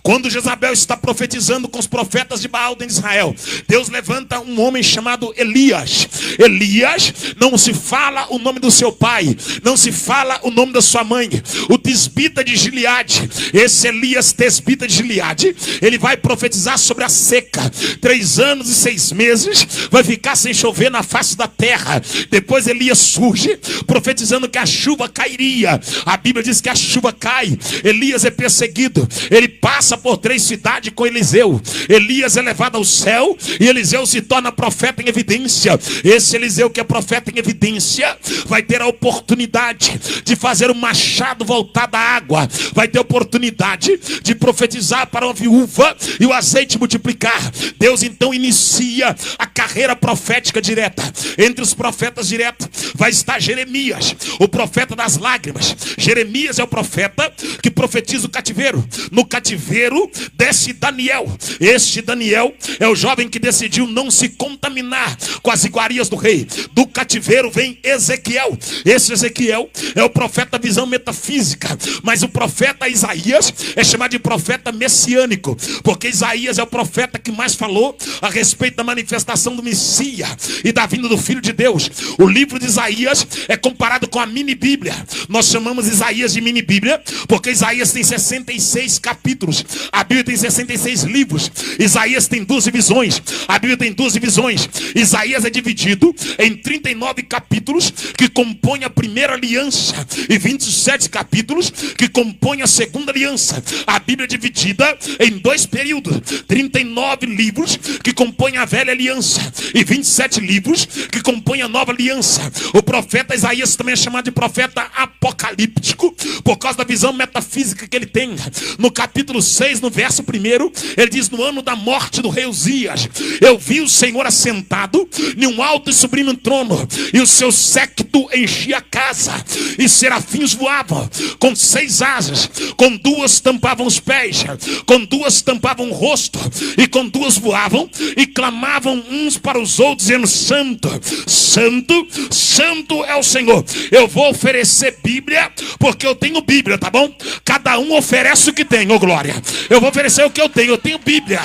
Quando Jezabel está profetizando com os profetas de Baal dentro de Israel, Deus levanta um homem chamado Elias. Elias, não se fala o nome do seu pai, não se fala o nome da sua mãe. O Tisbita de Gileade, esse Elias Tisbita de Gileade, ele vai profetizar sobre a seca. 3 anos e 6 meses vai ficar sem chover na face da terra. Depois Elias surge profetizando que a chuva cairia. A Bíblia diz que a chuva cai. Elias é perseguido. Ele passa por 3 cidades com Eliseu. Elias é levado ao céu e Eliseu se torna profeta em evidência. Esse Eliseu que é profeta em evidência vai ter a oportunidade de fazer o machado voltar da água. Vai ter a oportunidade de profetizar para uma viúva e o azeite multiplicar. Deus então inicia a carreira profética direta. Entre os profetas diretos vai estar Jeremias, o profeta das lágrimas. Jeremias é o profeta que profetiza o cativeiro. No cativeiro desce Daniel. Este Daniel é o jovem que decidiu não se contaminar com as iguarias do rei. Do cativeiro vem Ezequiel. Esse Ezequiel é o profeta da visão metafísica. Mas o profeta Isaías é chamado de profeta messiânico, porque Isaías é o profeta que mais falou a respeito da manifestação do Messias e da vinda do Filho de Deus. O livro de Isaías é comparado com a mini Bíblia. Nós chamamos Isaías de mini Bíblia porque Isaías tem 66 capítulos. A Bíblia tem 66 livros. Isaías tem 12 visões. A Bíblia tem 12 visões. Isaías é dividido em 39 capítulos que compõem a primeira aliança e 27 capítulos que compõem a segunda aliança. A Bíblia é dividida em 2 períodos. 39 livros que compõem a velha aliança e 27 livros que compõem a nova aliança. O profeta Isaías também é chamado de profeta apocalíptico por causa da visão metafísica que ele tem. No capítulo 6, no verso 1, ele diz: no ano da morte do rei Uzias, eu vi o Senhor assentado em um alto e sublime trono, e o seu séquito enchia a casa, e serafins voavam com 6 asas, com 2 tampavam os pés, com 2 tampavam o rosto, e com 2 voavam e clamavam uns para os outros, dizendo: santo, santo, santo é o Senhor. Eu vou oferecer Bíblia porque eu tenho Bíblia, tá bom? Cada um oferece o que tem, ô glória. Eu vou oferecer o que eu tenho Bíblia.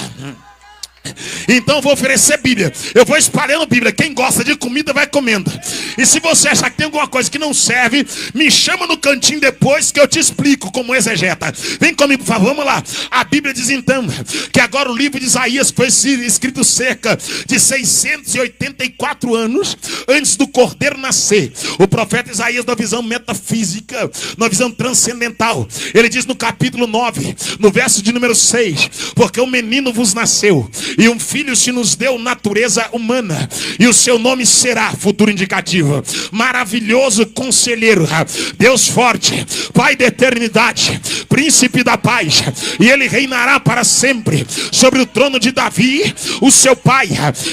Então eu vou oferecer Bíblia. Eu vou espalhando Bíblia. Quem gosta de comida vai comendo. E se você achar que tem alguma coisa que não serve, me chama no cantinho depois que eu te explico como exegeta. Vem comigo, por favor, vamos lá. A Bíblia diz então que agora o livro de Isaías foi escrito cerca de 684 anos antes do Cordeiro nascer. O profeta Isaías, na visão metafísica, na visão transcendental, ele diz no capítulo 9, no verso de número 6: porque um menino vos nasceu e um filho se nos deu natureza humana, e o seu nome será, futuro indicativo, Maravilhoso Conselheiro, Deus Forte, Pai da Eternidade, Príncipe da Paz, e ele reinará para sempre sobre o trono de Davi, o seu pai,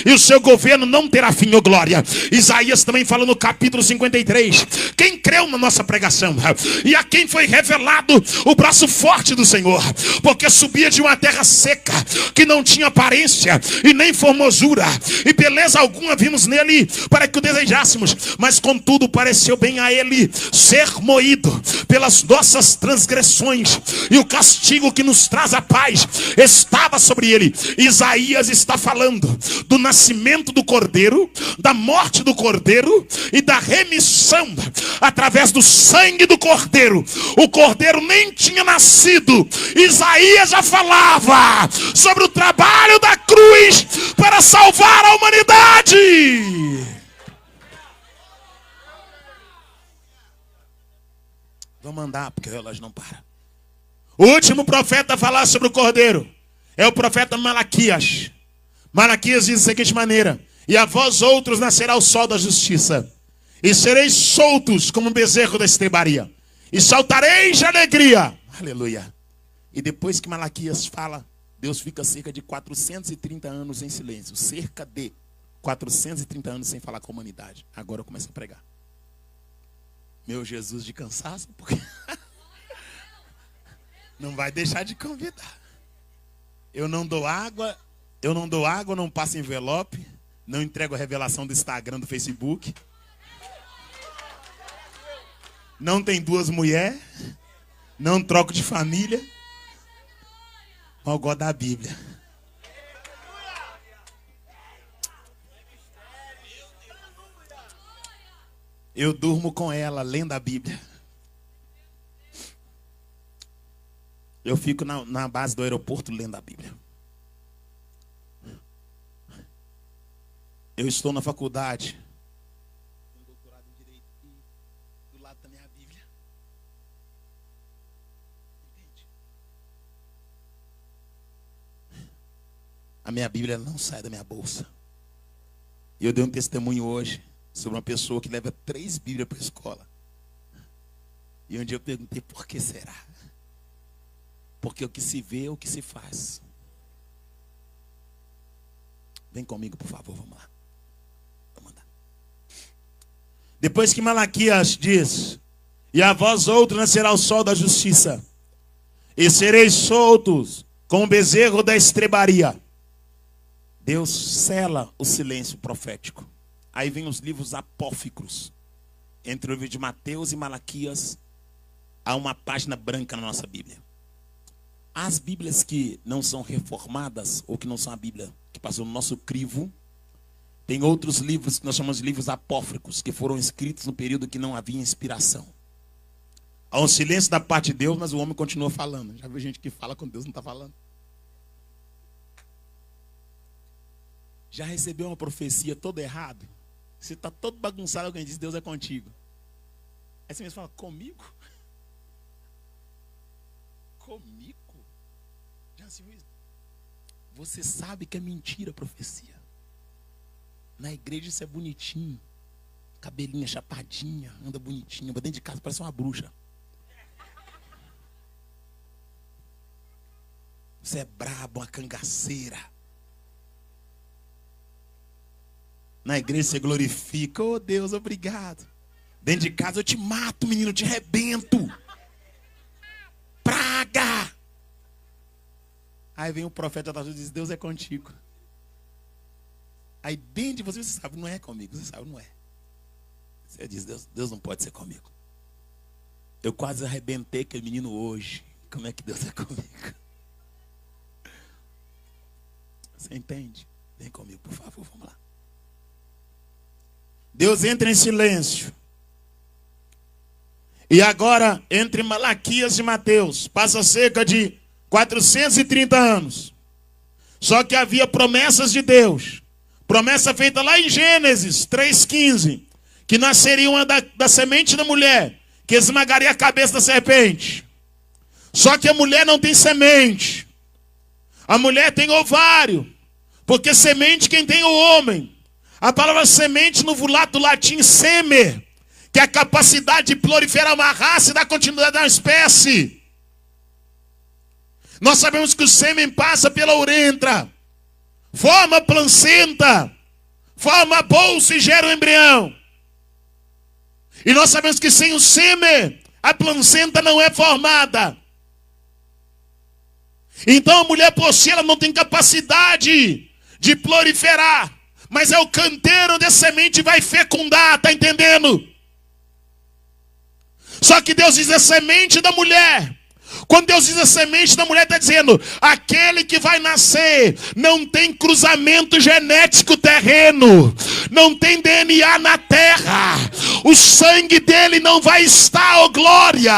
e o seu governo não terá fim ou glória. Isaías também fala no capítulo 53: quem creu na nossa pregação e a quem foi revelado o braço forte do Senhor, porque subia de uma terra seca que não tinha aparência e nem formosura, e beleza alguma vimos nele para que o desejássemos, mas contudo pareceu bem a ele ser moído pelas nossas transgressões, e o castigo que nos traz a paz estava sobre ele. Isaías está falando do nascimento do Cordeiro, da morte do Cordeiro e da remissão através do sangue do Cordeiro. O Cordeiro nem tinha nascido, Isaías já falava sobre o trabalho da cruz para salvar a humanidade. Vamos andar, porque o relógio não para. O último profeta a falar sobre o Cordeiro é o profeta Malaquias. Malaquias diz da seguinte maneira: e a vós outros nascerá o sol da justiça, e sereis soltos como um bezerro da estrebaria, e saltareis de alegria. Aleluia. E depois que Malaquias fala, Deus fica cerca de 430 anos em silêncio. Cerca de 430 anos sem falar com a humanidade. Agora eu começo a pregar. Meu Jesus de cansaço, porque não vai deixar de convidar. Eu não dou água, não passo envelope, não entrego a revelação do Instagram, do Facebook. Não tem duas mulheres, não troco de família. Mas eu gosto da Bíblia. Eu durmo com ela, lendo a Bíblia. Eu fico na base do aeroporto lendo a Bíblia. Eu estou na faculdade. Tenho doutorado em Direito e do lado da minha Bíblia. Entende? A minha Bíblia não sai da minha bolsa. E eu dei um testemunho hoje sobre uma pessoa que leva 3 Bíblias para a escola. E um dia eu perguntei: por que será? Porque o que se vê é o que se faz. Vem comigo, por favor, vamos lá. Vamos andar. Depois que Malaquias diz: e a vós outros nascerá o sol da justiça, e sereis soltos como bezerro da estrebaria. Deus sela o silêncio profético. Aí vem os livros apócrifos. Entre o livro de Mateus e Malaquias, há uma página branca na nossa Bíblia. As Bíblias que não são reformadas, ou que não são a Bíblia que passou no nosso crivo, tem outros livros que nós chamamos de livros apócrifos, que foram escritos no período que não havia inspiração. Há um silêncio da parte de Deus, mas o homem continua falando. Já viu gente que fala quando Deus não está falando? Já recebeu uma profecia toda errada? Você está todo bagunçado, alguém diz: Deus é contigo. Aí você mesmo fala: comigo? Comigo? Já se viu isso? Você sabe que é mentira a profecia. Na igreja isso é bonitinho. Cabelinha chapadinha, anda bonitinha. Mas dentro de casa parece uma bruxa. Você é brabo, uma cangaceira. Na igreja você glorifica: oh Deus, obrigado. Dentro de casa: eu te mato, menino, eu te arrebento. Praga. Aí vem o profeta da Jesus e diz: Deus é contigo. Aí dentro de você sabe: não é comigo. Você sabe: não é. Você diz: Deus não pode ser comigo. Eu quase arrebentei aquele menino hoje. Como é que Deus é comigo? Você entende? Vem comigo, por favor, vamos lá. Deus entra em silêncio. E agora, entre Malaquias e Mateus, passa cerca de 430 anos. Só que havia promessas de Deus. Promessa feita lá em Gênesis 3,15. Que nasceria uma da semente da mulher, que esmagaria a cabeça da serpente. Só que a mulher não tem semente. A mulher tem ovário. Porque semente quem tem é o homem. A palavra semente no do latim semer, que é a capacidade de proliferar uma raça e dar continuidade a uma espécie. Nós sabemos que o sêmen passa pela uretra, forma a placenta, forma a bolsa e gera o embrião. E nós sabemos que sem o sêmen, a placenta não é formada. Então a mulher por si, ela não tem capacidade de proliferar. Mas é o canteiro onde a semente vai fecundar, tá entendendo? Só que Deus diz a semente da mulher. Quando Deus diz a semente da mulher, está dizendo, aquele que vai nascer não tem cruzamento genético terreno, não tem DNA na terra, o sangue dele não vai estar, ó glória,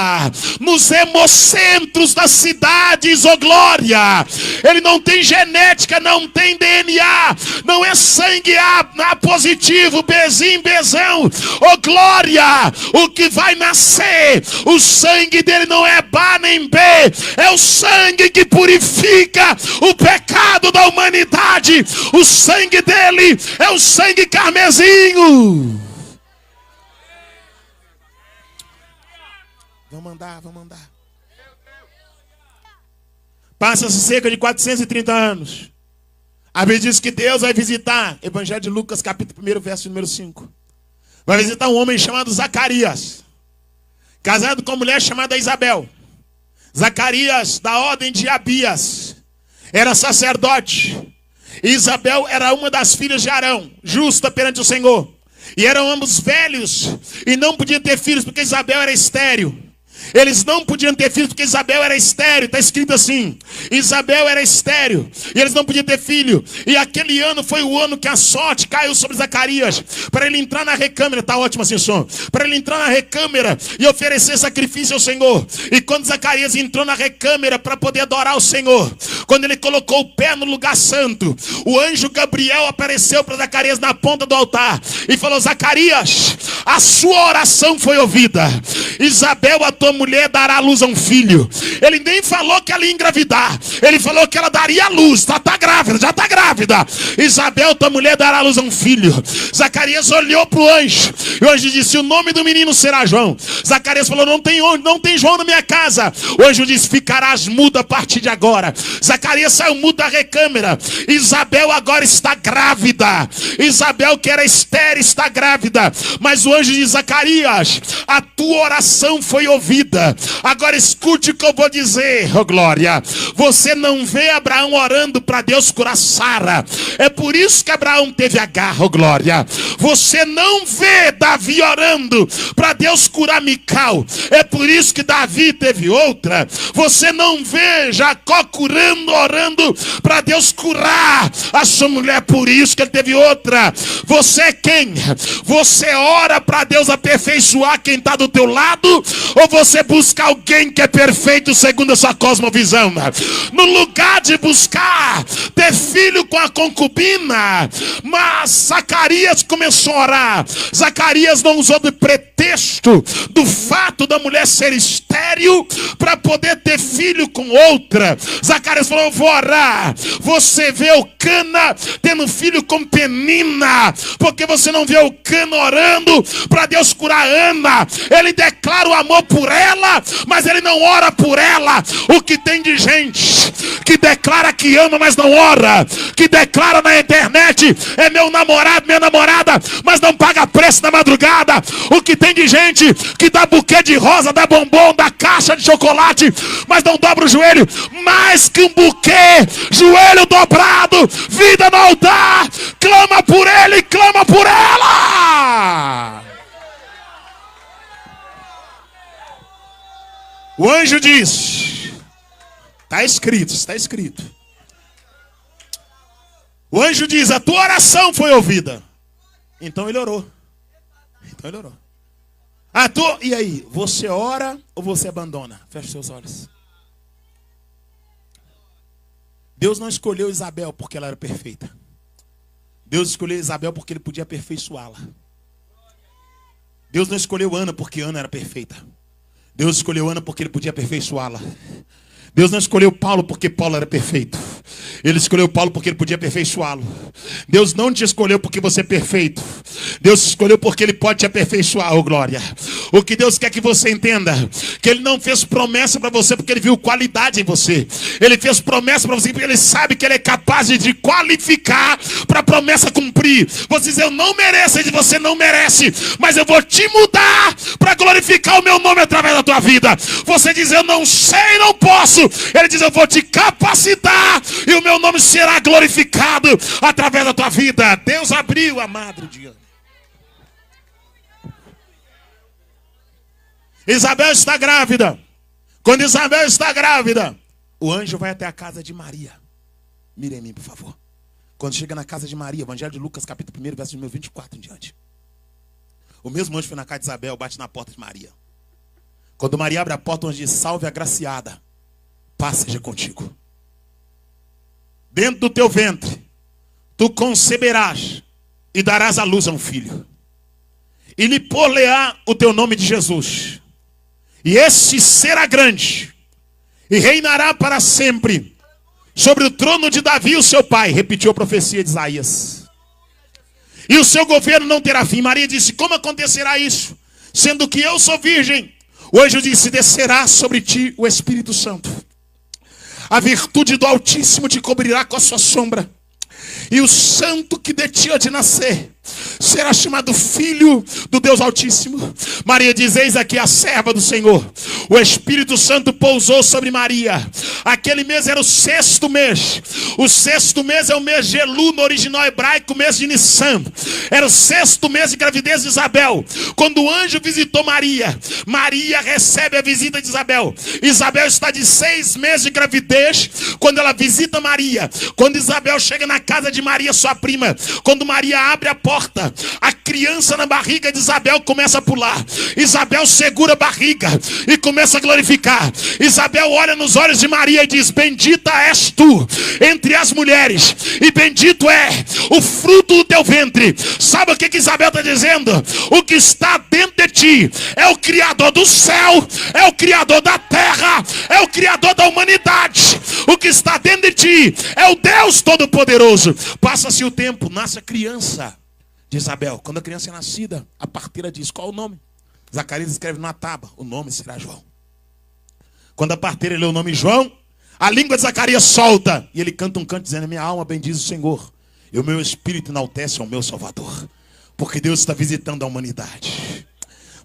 nos hemocentros das cidades, ó glória, ele não tem genética, não tem DNA, não é sangue A positivo, Bzinho, Bzão, ó glória, o que vai nascer, o sangue dele não é Ba nem B, é o sangue que purifica o pecado da humanidade. O sangue dele é o sangue carmesinho. Vamos andar. Passa-se cerca de 430 anos. A Bíblia diz que Deus vai visitar, Evangelho de Lucas, capítulo 1, verso número 5. Vai visitar um homem chamado Zacarias, casado com uma mulher chamada Isabel. Zacarias, da ordem de Abias, era sacerdote. Isabel era uma das filhas de Arão, justa perante o Senhor. E eram ambos velhos e não podiam ter filhos porque Isabel era estéril. Eles não podiam ter filhos porque Isabel era estéril. Está escrito assim, Isabel era estéril e eles não podiam ter filho. E aquele ano foi o ano que a sorte caiu sobre Zacarias, para ele entrar na recâmara. Está ótimo assim o som. Para ele entrar na recâmara e oferecer sacrifício ao Senhor. E quando Zacarias entrou na recâmara para poder adorar o Senhor, quando ele colocou o pé no lugar santo, o anjo Gabriel apareceu para Zacarias na ponta do altar e falou, Zacarias, a sua oração foi ouvida. Isabel, a tua mulher, dará à luz a um filho. Ele nem falou que ela ia engravidar, ele falou que ela daria à luz. Já está grávida. Isabel, tua mulher, dará à luz a um filho. Zacarias olhou para o anjo e o anjo disse, o nome do menino será João. Zacarias falou, não tem João na minha casa. O anjo disse, ficarás mudo a partir de agora. Zacarias saiu mudo da recâmara. Isabel agora está grávida. Isabel, que era estéril, está grávida. Mas o anjo diz, Zacarias, a tua oração foi ouvida. Agora escute o que eu vou dizer, oh glória. Você não vê Abraão orando para Deus curar Sara. É por isso que Abraão teve Agar, oh glória. Você não vê Davi orando para Deus curar Mical. É por isso que Davi teve outra. Você não vê Jacó orando para Deus curar a sua mulher. Por isso que ele teve outra. Você é quem? Você ora para Deus aperfeiçoar quem está do teu lado? Ou você busca alguém que é perfeito segundo a sua cosmovisão? No lugar de buscar ter filho com a concubina, mas Zacarias começou a orar. Zacarias não usou de pretexto do fato da mulher ser estéril para poder ter filho com outra. Zacarias falou, eu vou orar. Você vê o Cana tendo filho com Penina, porque você não vê o Cana orando para Deus curar Ana. Ele declara o amor por ela, mas ele não ora por ela. O que tem de gente que declara que ama, mas não ora, que declara na internet, é meu namorado, minha namorada, mas não paga preço na madrugada. O que tem de gente que dá buquê de rosa, dá bombom, dá caixa de chocolate, mas não dobra o joelho. Mais que um buquê, joelho dobrado, vida no altar, clama por ele, clama por ela. O anjo diz, está escrito, O anjo diz: a tua oração foi ouvida. Então ele orou. E aí, você ora ou você abandona? Feche seus olhos. Deus não escolheu Isabel porque ela era perfeita. Deus escolheu Isabel porque ele podia aperfeiçoá-la. Deus não escolheu Ana porque Ana era perfeita. Deus escolheu Ana porque ele podia aperfeiçoá-la. Deus não escolheu Paulo porque Paulo era perfeito. Ele escolheu Paulo porque ele podia aperfeiçoá-lo. Deus não te escolheu porque você é perfeito. Deus te escolheu porque ele pode te aperfeiçoar, oh glória. O que Deus quer que você entenda, que ele não fez promessa para você porque ele viu qualidade em você. Ele fez promessa para você porque ele sabe que ele é capaz de te qualificar para a promessa cumprir. Você diz: eu não mereço, ele diz: você não merece, mas eu vou te mudar para glorificar o meu nome através da tua vida. Você diz: eu não sei, não posso. Ele diz: eu vou te capacitar e o meu nome será glorificado através da tua vida. Deus abriu a madre de Ana. Isabel está grávida. Quando Isabel está grávida, o anjo vai até a casa de Maria. Mire em mim, por favor. Quando chega na casa de Maria, Evangelho de Lucas, capítulo 1, verso número 24 em diante. O mesmo anjo foi na casa de Isabel, bate na porta de Maria. Quando Maria abre a porta, o anjo diz: salve, agraciada, paz seja contigo. Dentro do teu ventre, tu conceberás e darás à luz a um filho. E lhe por-lhe-á o teu nome de Jesus. E esse será grande e reinará para sempre sobre o trono de Davi, o seu pai. Repetiu a profecia de Isaías. E o seu governo não terá fim. Maria disse: como acontecerá isso, sendo que eu sou virgem? O anjo disse: descerá sobre ti o Espírito Santo. A virtude do Altíssimo te cobrirá com a sua sombra. E o santo que de ti há de nascer será chamado Filho do Deus Altíssimo. Maria diz: eis aqui a serva do Senhor. O Espírito Santo pousou sobre Maria. Aquele mês era o 6º mês. O 6º mês é o mês de Elu, no original hebraico, o mês de Nissan. Era o 6º mês de gravidez de Isabel. Quando o anjo visitou Maria, Maria recebe a visita de Isabel. Isabel está de 6 meses de gravidez quando ela visita Maria. Quando Isabel chega na casa de Maria, sua prima, quando Maria abre a porta, a criança na barriga de Isabel começa a pular. Isabel segura a barriga e começa a glorificar. Isabel olha nos olhos de Maria e diz: bendita és tu entre as mulheres, e bendito é o fruto do teu ventre. Sabe o que Isabel está dizendo? O que está dentro de ti é o Criador do céu, é o Criador da terra, é o Criador da humanidade. O que está dentro de ti é o Deus Todo-Poderoso. Passa-se o tempo, nasce a criança de Isabel. Quando a criança é nascida, a parteira diz: qual o nome? Zacarias escreve numa tábua: o nome será João. Quando a parteira lê o nome João, a língua de Zacarias solta e ele canta um canto dizendo: minha alma bendiz o Senhor, e o meu espírito enaltece ao meu Salvador, porque Deus está visitando a humanidade.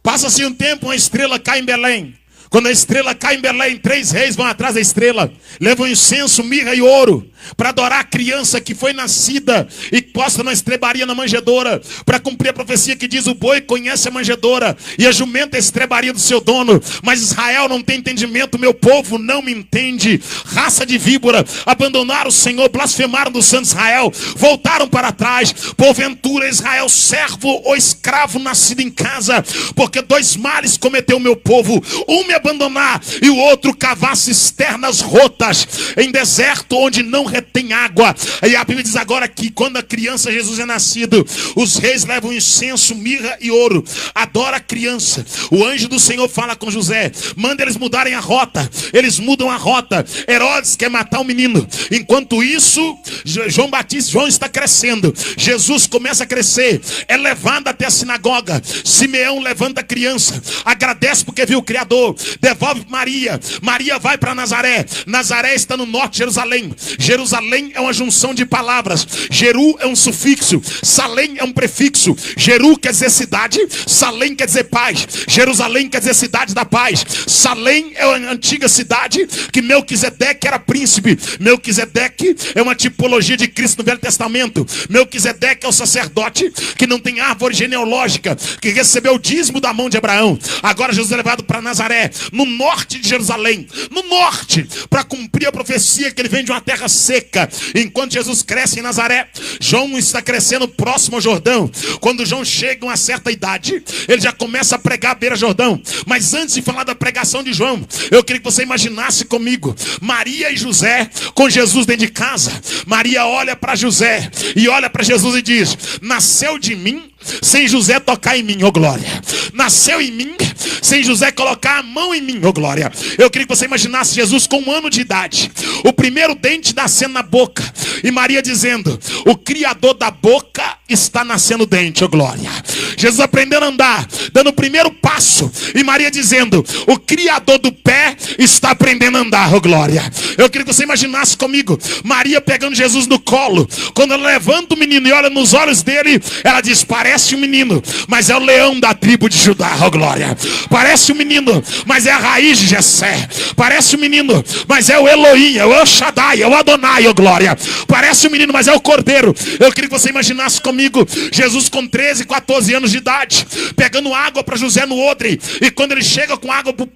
Passa-se um tempo, uma estrela cai em Belém. Quando a estrela cai em Belém, 3 reis vão atrás da estrela, levam incenso, mirra e ouro para adorar a criança que foi nascida e posta na estrebaria, na manjedoura, para cumprir a profecia que diz: o boi conhece a manjedoura e a jumenta a estrebaria do seu dono. Mas Israel não tem entendimento, meu povo não me entende. Raça de víbora, abandonaram o Senhor, blasfemaram do santo Israel, voltaram para trás. Porventura Israel, servo ou escravo nascido em casa, porque 2 males cometeu o meu povo: um me abandonar e o outro cavar cisternas rotas em deserto onde não retém água. E a Bíblia diz agora que quando a criança Jesus é nascido, os reis levam incenso, mirra e ouro, adora a criança. O anjo do Senhor fala com José, manda eles mudarem a rota. Eles mudam a rota. Herodes quer matar o menino. Enquanto isso, João está crescendo. Jesus começa a crescer, é levado até a sinagoga. Simeão levanta a criança, agradece porque viu o Criador, devolve Maria. Maria vai para Nazaré. Nazaré está no norte de Jerusalém. Jerusalém é uma junção de palavras. Jeru é um sufixo, Salém é um prefixo. Jeru quer dizer cidade, Salém quer dizer paz. Jerusalém quer dizer cidade da paz. Salém é uma antiga cidade que Melquisedeque era príncipe. Melquisedeque é uma tipologia de Cristo no Velho Testamento. Melquisedeque é o sacerdote que não tem árvore genealógica, que recebeu o dízimo da mão de Abraão. Agora Jesus é levado para Nazaré. no norte de Jerusalém, no norte, para cumprir a profecia que ele vem de uma terra seca. Enquanto Jesus cresce em Nazaré, João está crescendo próximo ao Jordão. Quando João chega a uma certa idade, ele já começa a pregar à beira do Jordão. Mas antes de falar da pregação de João, eu queria que você imaginasse comigo Maria e José com Jesus dentro de casa. Maria olha para José e olha para Jesus e diz: nasceu de mim sem José tocar em mim, ô glória. Nasceu em mim sem José colocar a mão em mim, ô glória. Eu queria que você imaginasse Jesus com 1 ano de idade, o primeiro dente nascendo na boca, e Maria dizendo: o Criador da boca está nascendo dente, ô glória. Jesus aprendendo a andar, dando o primeiro passo, e Maria dizendo: o Criador do pé está aprendendo a andar, ô glória. Eu queria que você imaginasse comigo Maria pegando Jesus no colo. Quando ela levanta o menino e olha nos olhos dele, ela diz: parece um menino, mas é o leão da tribo de Judá, ó glória. Parece um menino, mas é a raiz de Jessé. Parece um menino, mas é o Elohim, é o El Shaddai, é o Adonai, ó glória. Parece um menino, mas é o Cordeiro. Eu queria que você imaginasse comigo Jesus com 13, 14 anos de idade, pegando água para José no odre. E quando ele chega com água para o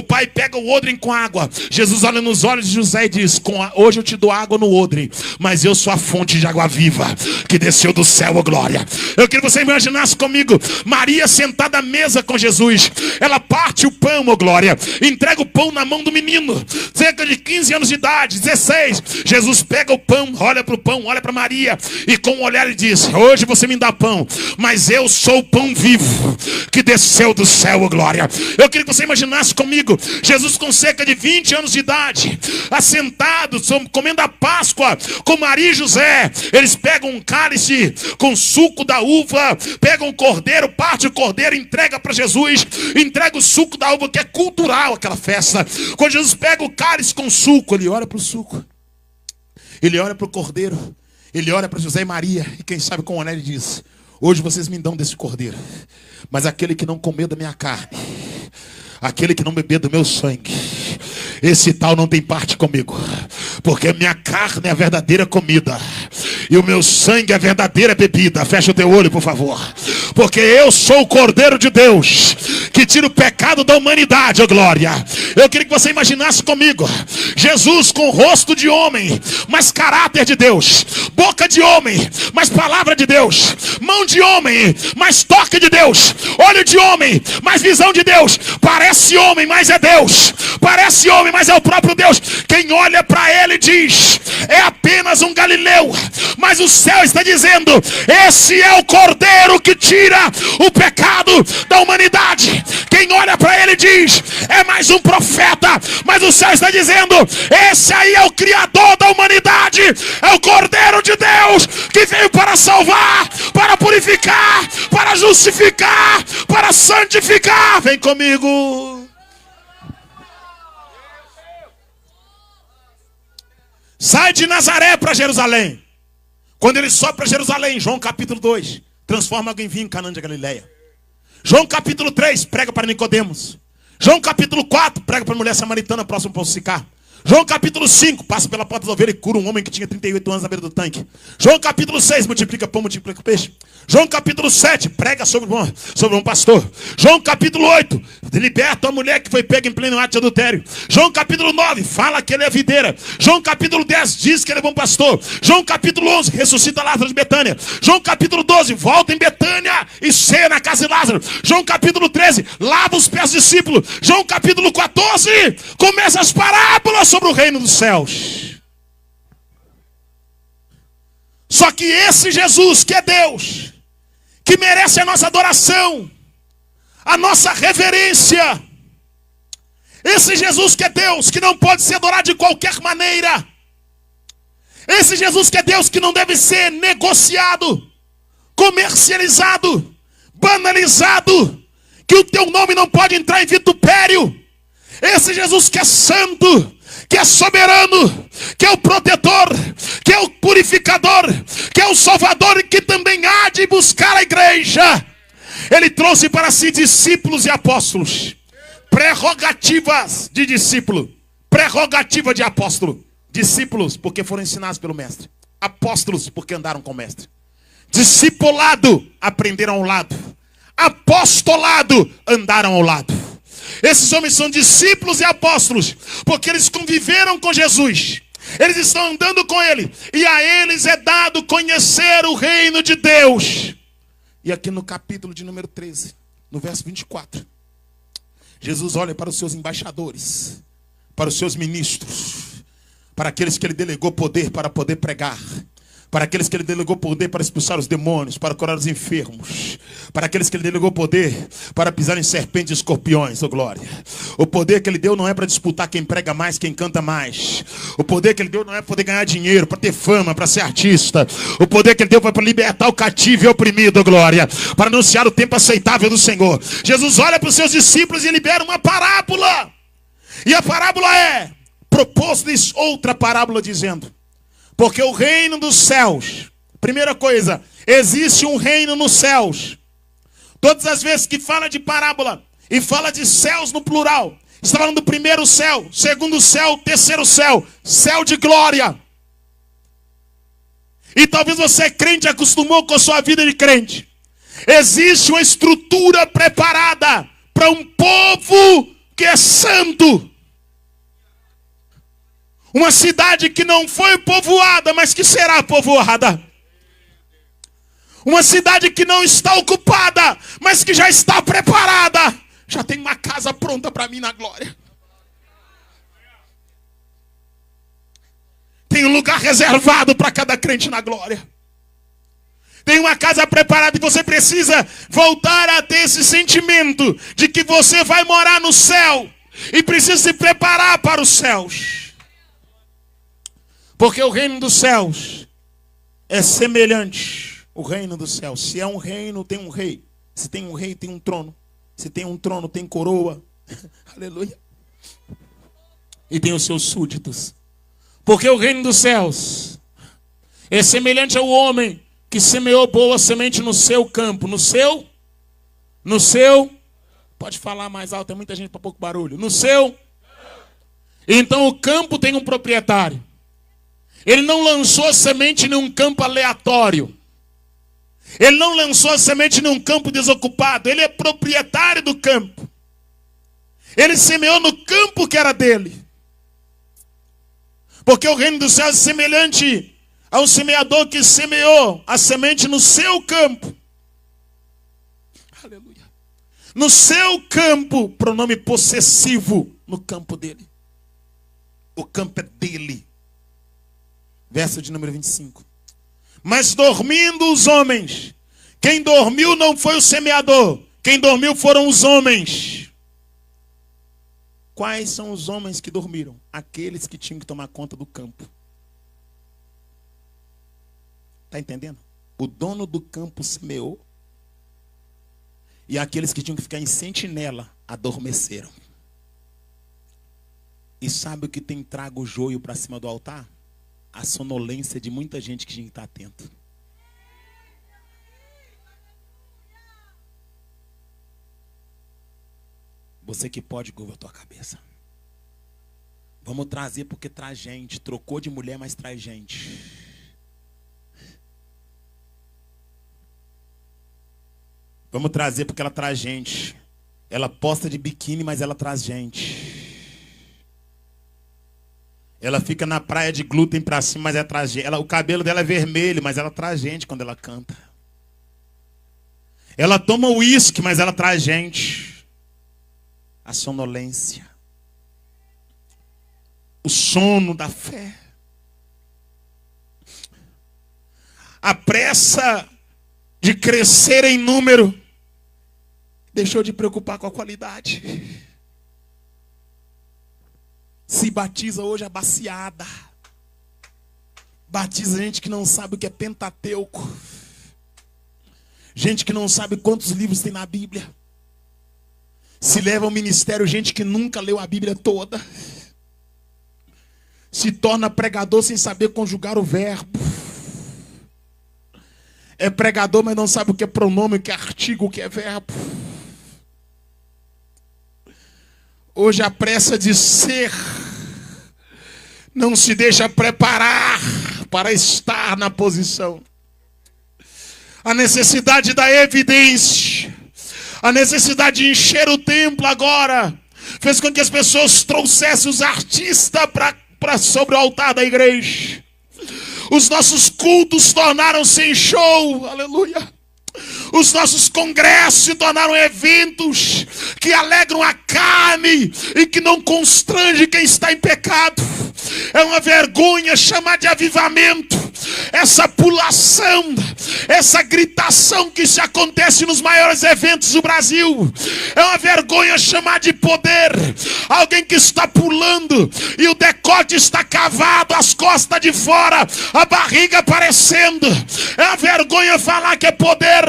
pai pega o odre com água. Jesus olha nos olhos de José e diz: hoje eu te dou água no odre, mas eu sou a fonte de água viva que desceu do céu, ó glória. Eu queria que você imaginasse comigo Maria sentada à mesa com Jesus. Ela parte o pão, ó glória, entrega o pão na mão do menino, cerca de 15 anos de idade, 16. Jesus pega o pão, olha para o pão, olha para Maria, e com um olhar ele diz: hoje você me dá pão, mas eu sou o pão vivo que desceu do céu, ó glória. Eu queria que você imaginasse comigo Jesus com cerca de 20 anos de idade, assentado, comendo a Páscoa com Maria e José. Eles pegam um cálice com suco da uva, pegam um cordeiro, parte o cordeiro, entrega para Jesus, entrega o suco da uva, que é cultural aquela festa. Quando Jesus pega o cálice com suco, ele olha para o suco, ele olha para o cordeiro, ele olha para José e Maria, e quem sabe com o olhar ele diz: hoje vocês me dão desse cordeiro, mas aquele que não comer da minha carne, aquele que não beber do meu sangue, esse tal não tem parte comigo, porque minha carne é a verdadeira comida e o meu sangue é a verdadeira bebida. Fecha o teu olho, por favor, porque eu sou o Cordeiro de Deus que tira o pecado da humanidade, ó glória. Eu queria que você imaginasse comigo Jesus com rosto de homem, mas caráter de Deus, boca de homem, mas palavra de Deus, mão de homem, mas toque de Deus, olho de homem, mas visão de Deus. Parece homem, mas é Deus. Parece homem, mas é o próprio Deus. Quem olha para ele diz: é apenas um galileu, mas o céu está dizendo: esse é o Cordeiro que tira o pecado da humanidade. Quem olha para ele diz: é mais um profeta, mas o céu está dizendo: esse aí é o Criador da humanidade, é o Cordeiro de Deus que veio para salvar, para purificar, para justificar, para santificar. Vem comigo. Sai de Nazaré para Jerusalém. Quando ele sobe para Jerusalém, João capítulo 2, transforma água em vinho em Canaã de Galileia. João capítulo 3, prega para Nicodemos. João capítulo 4, prega para a mulher samaritana próximo ao poço de Sicar. João capítulo 5, passa pela porta da ovelha e cura um homem que tinha 38 anos na beira do tanque. João capítulo 6, multiplica pão, multiplica peixe. João capítulo 7, prega sobre um pastor. João capítulo 8, liberta a mulher que foi pega em pleno ato de adultério. João capítulo 9, fala que ele é videira. João capítulo 10, diz que ele é bom pastor. João capítulo 11, ressuscita Lázaro de Betânia. João capítulo 12, volta em Betânia e ceia na casa de Lázaro. João capítulo 13, lava os pés dos discípulos. João capítulo 14, começa as parábolas sobre o reino dos céus. Só que esse Jesus que é Deus, que merece a nossa adoração, a nossa reverência, esse Jesus que é Deus, que não pode ser adorado de qualquer maneira, esse Jesus que é Deus, que não deve ser negociado, comercializado, banalizado, que o teu nome não pode entrar em vitupério, esse Jesus que é santo, que é soberano, que é o protetor, que é o purificador, que é o salvador e que também há de buscar a igreja. Ele trouxe para si discípulos e apóstolos, prerrogativas de discípulo, prerrogativa de apóstolo. Discípulos porque foram ensinados pelo mestre, apóstolos porque andaram com o mestre. Discipulado, aprenderam ao lado. Apostolado, andaram ao lado. Esses homens são discípulos e apóstolos, porque eles conviveram com Jesus. Eles estão andando com ele. E a eles é dado conhecer o reino de Deus. E aqui no capítulo de número 13, no verso 24, Jesus olha para os seus embaixadores, para os seus ministros, para aqueles que ele delegou poder para poder pregar, para aqueles que ele delegou poder para expulsar os demônios, para curar os enfermos, para aqueles que ele delegou poder para pisar em serpentes e escorpiões, oh glória. O poder que ele deu não é para disputar quem prega mais, quem canta mais. O poder que ele deu não é para poder ganhar dinheiro, para ter fama, para ser artista. O poder que ele deu foi para libertar o cativo e o oprimido, oh glória, para anunciar o tempo aceitável do Senhor. Jesus olha para os seus discípulos e libera uma parábola. E a parábola é: propôs-lhes outra parábola dizendo: porque o reino dos céus, primeira coisa, existe um reino nos céus. Todas as vezes que fala de parábola e fala de céus no plural, está falando do primeiro céu, segundo céu, terceiro céu, céu de glória. E talvez você é crente, acostumou com a sua vida de crente. Existe uma estrutura preparada para um povo que é santo. Uma cidade que não foi povoada, mas que será povoada. Uma cidade que não está ocupada, mas que já está preparada. Já tem uma casa pronta para mim na glória. Tem um lugar reservado para cada crente na glória. Tem uma casa preparada e você precisa voltar a ter esse sentimento de que você vai morar no céu. E precisa se preparar para os céus. Porque o reino dos céus é semelhante ao reino dos céus. Se é um reino, tem um rei. Se tem um rei, tem um trono. Se tem um trono, tem coroa. Aleluia. E tem os seus súditos. Porque o reino dos céus é semelhante ao homem que semeou boa semente no seu campo. No seu. Pode falar mais alto, tem muita gente para pouco barulho. No seu. Então o campo tem um proprietário. Ele não lançou a semente em um campo aleatório. Ele não lançou a semente em um campo desocupado. Ele é proprietário do campo. Ele semeou no campo que era dele. Porque o reino dos céus é semelhante ao semeador que semeou a semente no seu campo. Aleluia. No seu campo, pronome possessivo, no campo dele. O campo é dele. Verso de número 25. Mas dormindo os homens. Quem dormiu não foi o semeador. Quem dormiu foram os homens. Quais são os homens que dormiram? Aqueles que tinham que tomar conta do campo. Está entendendo? O dono do campo semeou. E aqueles que tinham que ficar em sentinela adormeceram. E sabe o que tem trago o joio para cima do altar? A sonolência de muita gente que tinha que estar atento. Você que pode, curva a tua cabeça. Vamos trazer porque traz gente. Trocou de mulher, mas traz gente. Vamos trazer porque ela traz gente. Ela posta de biquíni, mas ela traz gente. Ela fica na praia de glúten pra cima, mas ela traz gente. O cabelo dela é vermelho, mas ela traz gente quando ela canta. Ela toma uísque, mas ela traz gente. A sonolência. O sono da fé. A pressa de crescer em número deixou de preocupar com a qualidade. Se batiza hoje a baciada. Batiza gente que não sabe o que é Pentateuco. Gente que não sabe quantos livros tem na Bíblia. Se leva ao ministério gente que nunca leu a Bíblia toda. Se torna pregador sem saber conjugar o verbo. É pregador, mas não sabe o que é pronome, o que é artigo, o que é verbo. Hoje a pressa de ser não se deixa preparar para estar na posição. A necessidade da evidência, A necessidade de encher o templo agora fez com que as pessoas trouxessem os artistas para sobre o altar da igreja. Os nossos cultos tornaram-se em show, aleluia. Os nossos congressos se tornaram eventos que alegram a carne e que não constrange quem está em pecado. É uma vergonha chamar de avivamento essa pulação, essa gritação que se acontece nos maiores eventos do Brasil. É uma vergonha chamar de poder alguém que está pulando e o decote está cavado, as costas de fora, a barriga aparecendo. É uma vergonha falar que é poder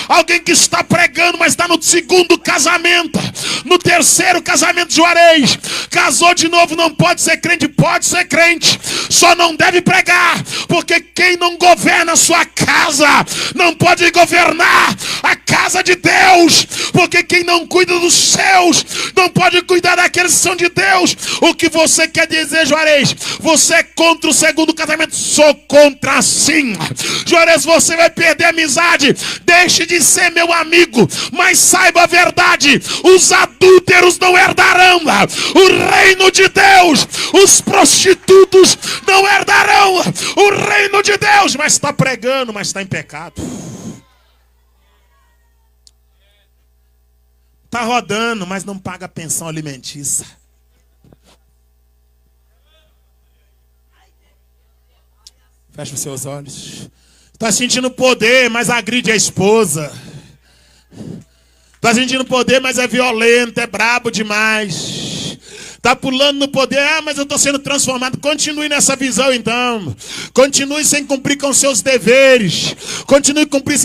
alguém que está pregando, mas está no segundo casamento, no terceiro casamento de Juarez. Casou de novo, não pode ser crente. Pode ser crente, só não deve pregar, porque quem não governa a sua casa não pode governar a casa de Deus, porque quem não cuida dos seus não pode cuidar daqueles que são de Deus. O que você quer dizer, Juarez? Você é contra o segundo casamento? Sou contra, sim. Juarez, você vai perder a amizade. Deixe de ser meu amigo, mas saiba a verdade: os adúlteros não herdarão o reino de Deus, os prostitutos não herdarão o reino de Deus. Mas está pregando, mas está em pecado. Está rodando, mas não paga pensão alimentícia. Fecha os seus olhos. Está sentindo poder, mas agride a esposa. Está sentindo poder, mas é violento, é brabo demais. Está pulando no poder, mas eu estou sendo transformado. Continue nessa visão então. Continue sem cumprir com seus deveres. Continue cumprir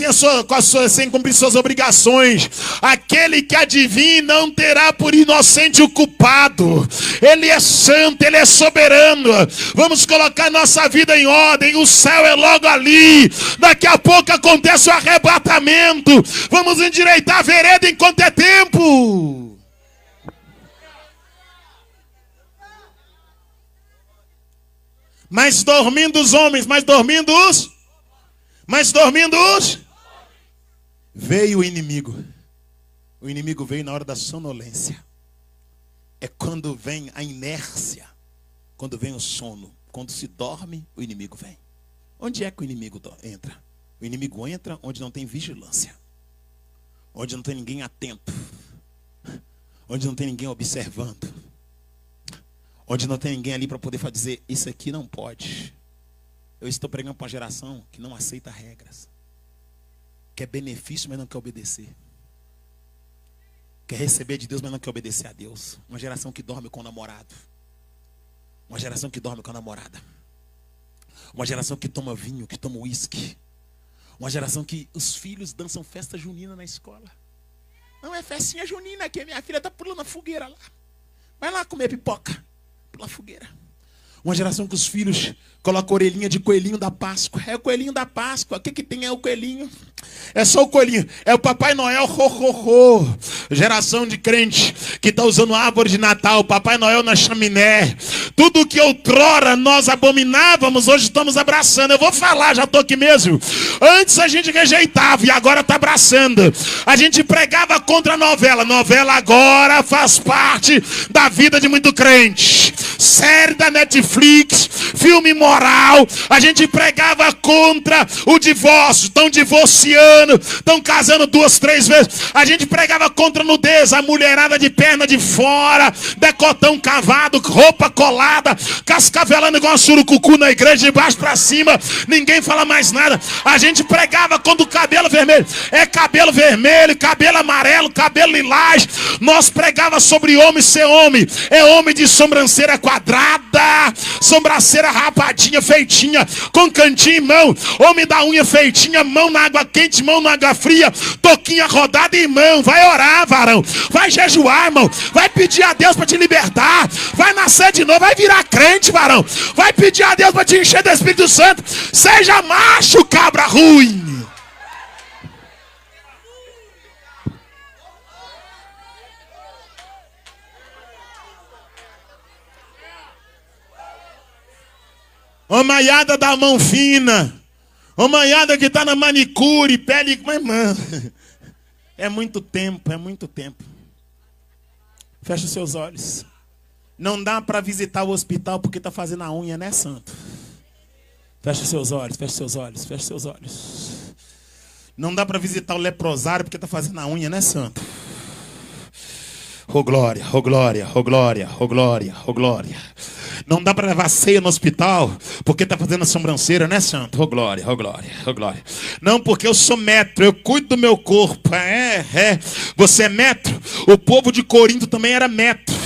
sem cumprir suas obrigações. Aquele que adivinha não terá por inocente o culpado. Ele é santo, ele é soberano. Vamos colocar nossa vida em ordem. O céu é logo ali. Daqui a pouco acontece o arrebatamento. Vamos endireitar a vereda enquanto é tempo. Mas dormindo os homens, mas dormindo os. Veio o inimigo. O inimigo veio na hora da sonolência. É quando vem a inércia, quando vem o sono. Quando se dorme, o inimigo vem. Onde é que o inimigo entra? O inimigo entra onde não tem vigilância, onde não tem ninguém atento, onde não tem ninguém observando, onde não tem ninguém ali para poder dizer: isso aqui não pode. Eu estou pregando para uma geração que não aceita regras, quer benefício, mas não quer obedecer, quer receber de Deus, mas não quer obedecer a Deus. Uma geração que dorme com o namorado, uma geração que dorme com a namorada, uma geração que toma vinho, que toma uísque, uma geração que os filhos dançam festa junina na escola. Não é festinha junina aqui, minha filha está pulando a fogueira lá. Vai lá comer pipoca pela fogueira. Uma geração que os filhos colocam orelhinha de coelhinho da Páscoa. É o coelhinho da Páscoa. O que tem é o coelhinho? É só o coelhinho. É o Papai Noel. Ho, ho, ho. Geração de crente que está usando árvore de Natal, Papai Noel na chaminé. Tudo que outrora nós abominávamos, hoje estamos abraçando. Eu vou falar, já estou aqui mesmo. Antes a gente rejeitava e agora está abraçando. A gente pregava contra a novela. Novela agora faz parte da vida de muito crente. Série da Netflix, filme moral. A gente pregava contra o divórcio. Estão divorciando, estão casando 2, 3 vezes. A gente pregava contra a nudez, a mulherada de perna de fora, decotão cavado, roupa colada, cascavelando igual a surucucu na igreja, de baixo para cima. Ninguém fala mais nada. A gente pregava contra o cabelo vermelho. É cabelo vermelho, cabelo amarelo, cabelo lilás. Nós pregava sobre homem ser homem. É homem de sobrancelha quadrada, sobrancelha rapadinha, feitinha, com cantinho em mão. Homem da unha feitinha, mão na água quente, mão na água fria, toquinha rodada em mão. Vai orar, varão. Vai jejuar, irmão. Vai pedir a Deus para te libertar. Vai nascer de novo, vai virar crente, varão. Vai pedir a Deus para te encher do Espírito Santo. Seja macho, cabra ruim. Ô maiada da mão fina. Ô maiada que está na manicure, pele... É muito tempo, é muito tempo. Feche os seus olhos. Não dá para visitar o hospital porque está fazendo a unha, né, santo? Feche os seus olhos, feche seus olhos, feche seus olhos. Não dá para visitar o leprosário porque está fazendo a unha, né, santo? Oh glória, oh glória, oh glória, oh glória, oh glória. Não dá para levar ceia no hospital porque está fazendo a sobrancelha, né, santo? Oh glória, oh glória, oh glória. Não, porque eu sou metro, eu cuido do meu corpo. Você é metro? O povo de Corinto também era metro.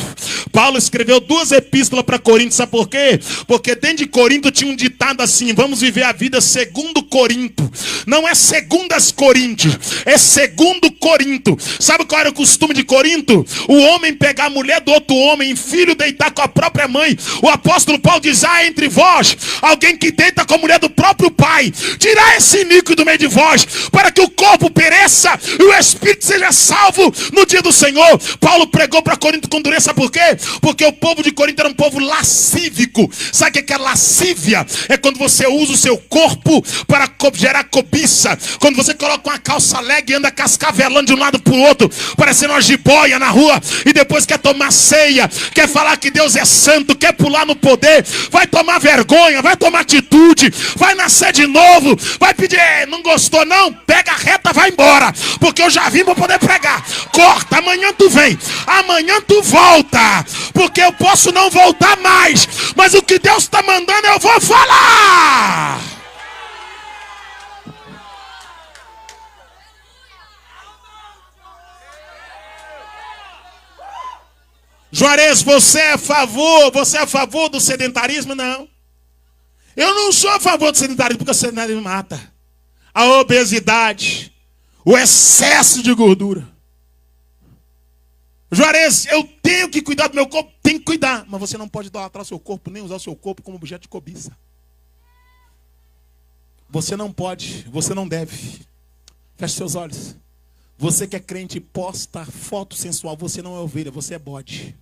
Paulo escreveu 2 epístolas para Corinto, sabe por quê? Porque dentro de Corinto tinha um ditado assim: vamos viver a vida segundo Corinto. Não é segundo as Coríntios, é segundo Corinto. Sabe qual era o costume de Corinto? O homem pegar a mulher do outro homem, filho deitar com a própria mãe. O apóstolo Paulo diz: entre vós alguém que deita com a mulher do próprio pai. Tirar esse iníquo do meio de vós, para que o corpo pereça e o espírito seja salvo no dia do Senhor. Paulo pregou para Corinto com dureza, sabe por quê? Porque o povo de Corinto era um povo lascívico. Sabe o que é lascívia? É quando você usa o seu corpo para gerar cobiça. Quando você coloca uma calça leg e anda cascavelando de um lado para o outro, parecendo uma jiboia na rua, e depois quer tomar ceia, quer falar que Deus é santo, quer pular no poder, vai tomar vergonha, vai tomar atitude, vai nascer de novo, vai pedir, não gostou não? Pega a reta, vai embora, porque eu já vim para poder pregar. Corta, amanhã tu vem, amanhã tu volta, porque eu posso não voltar mais, mas o que Deus está mandando eu vou falar. Juarez, você é a favor do sedentarismo? Não. Eu não sou a favor do sedentarismo, porque o sedentarismo mata. A obesidade, o excesso de gordura. Juarez, eu tenho que cuidar do meu corpo, tenho que cuidar. Mas você não pode idolatrar o seu corpo, nem usar o seu corpo como objeto de cobiça. Você não pode, você não deve. Feche seus olhos. Você que é crente e posta foto sensual, você não é ovelha, você é bode.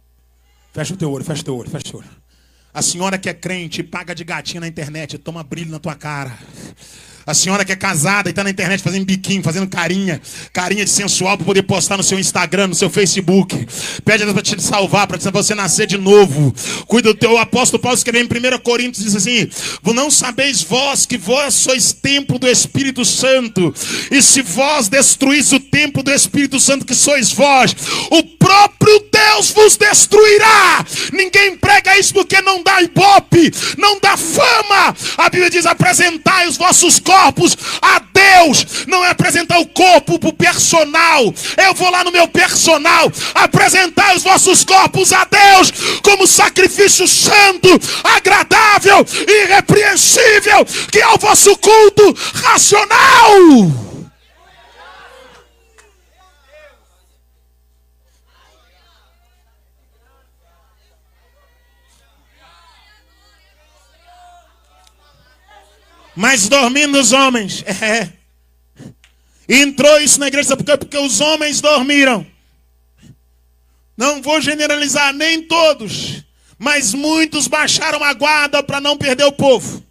Fecha o teu olho, fecha o teu olho, fecha o teu olho. A senhora que é crente e paga de gatinha na internet, toma brilho na tua cara. A senhora que é casada e está na internet fazendo biquinho, fazendo carinha de sensual para poder postar no seu Instagram, no seu Facebook. Pede a Deus para te salvar, para você nascer de novo. Cuida do teu. O apóstolo Paulo escreveu em 1 Coríntios, diz assim: não sabeis vós que vós sois templo do Espírito Santo, e se vós destruís o templo do Espírito Santo que sois vós, o próprio Deus vos destruirá. Ninguém prega isso porque não dá ibope, não dá fama. A Bíblia diz: apresentai os vossos corpos a Deus. Não é apresentar o corpo para o personal. Eu vou lá no meu personal. Apresentar os vossos corpos a Deus como sacrifício santo, agradável, irrepreensível, que é o vosso culto racional. Mas dormindo os homens. Entrou isso na igreja porque os homens dormiram. Não vou generalizar, nem todos, mas muitos baixaram a guarda para não perder o povo.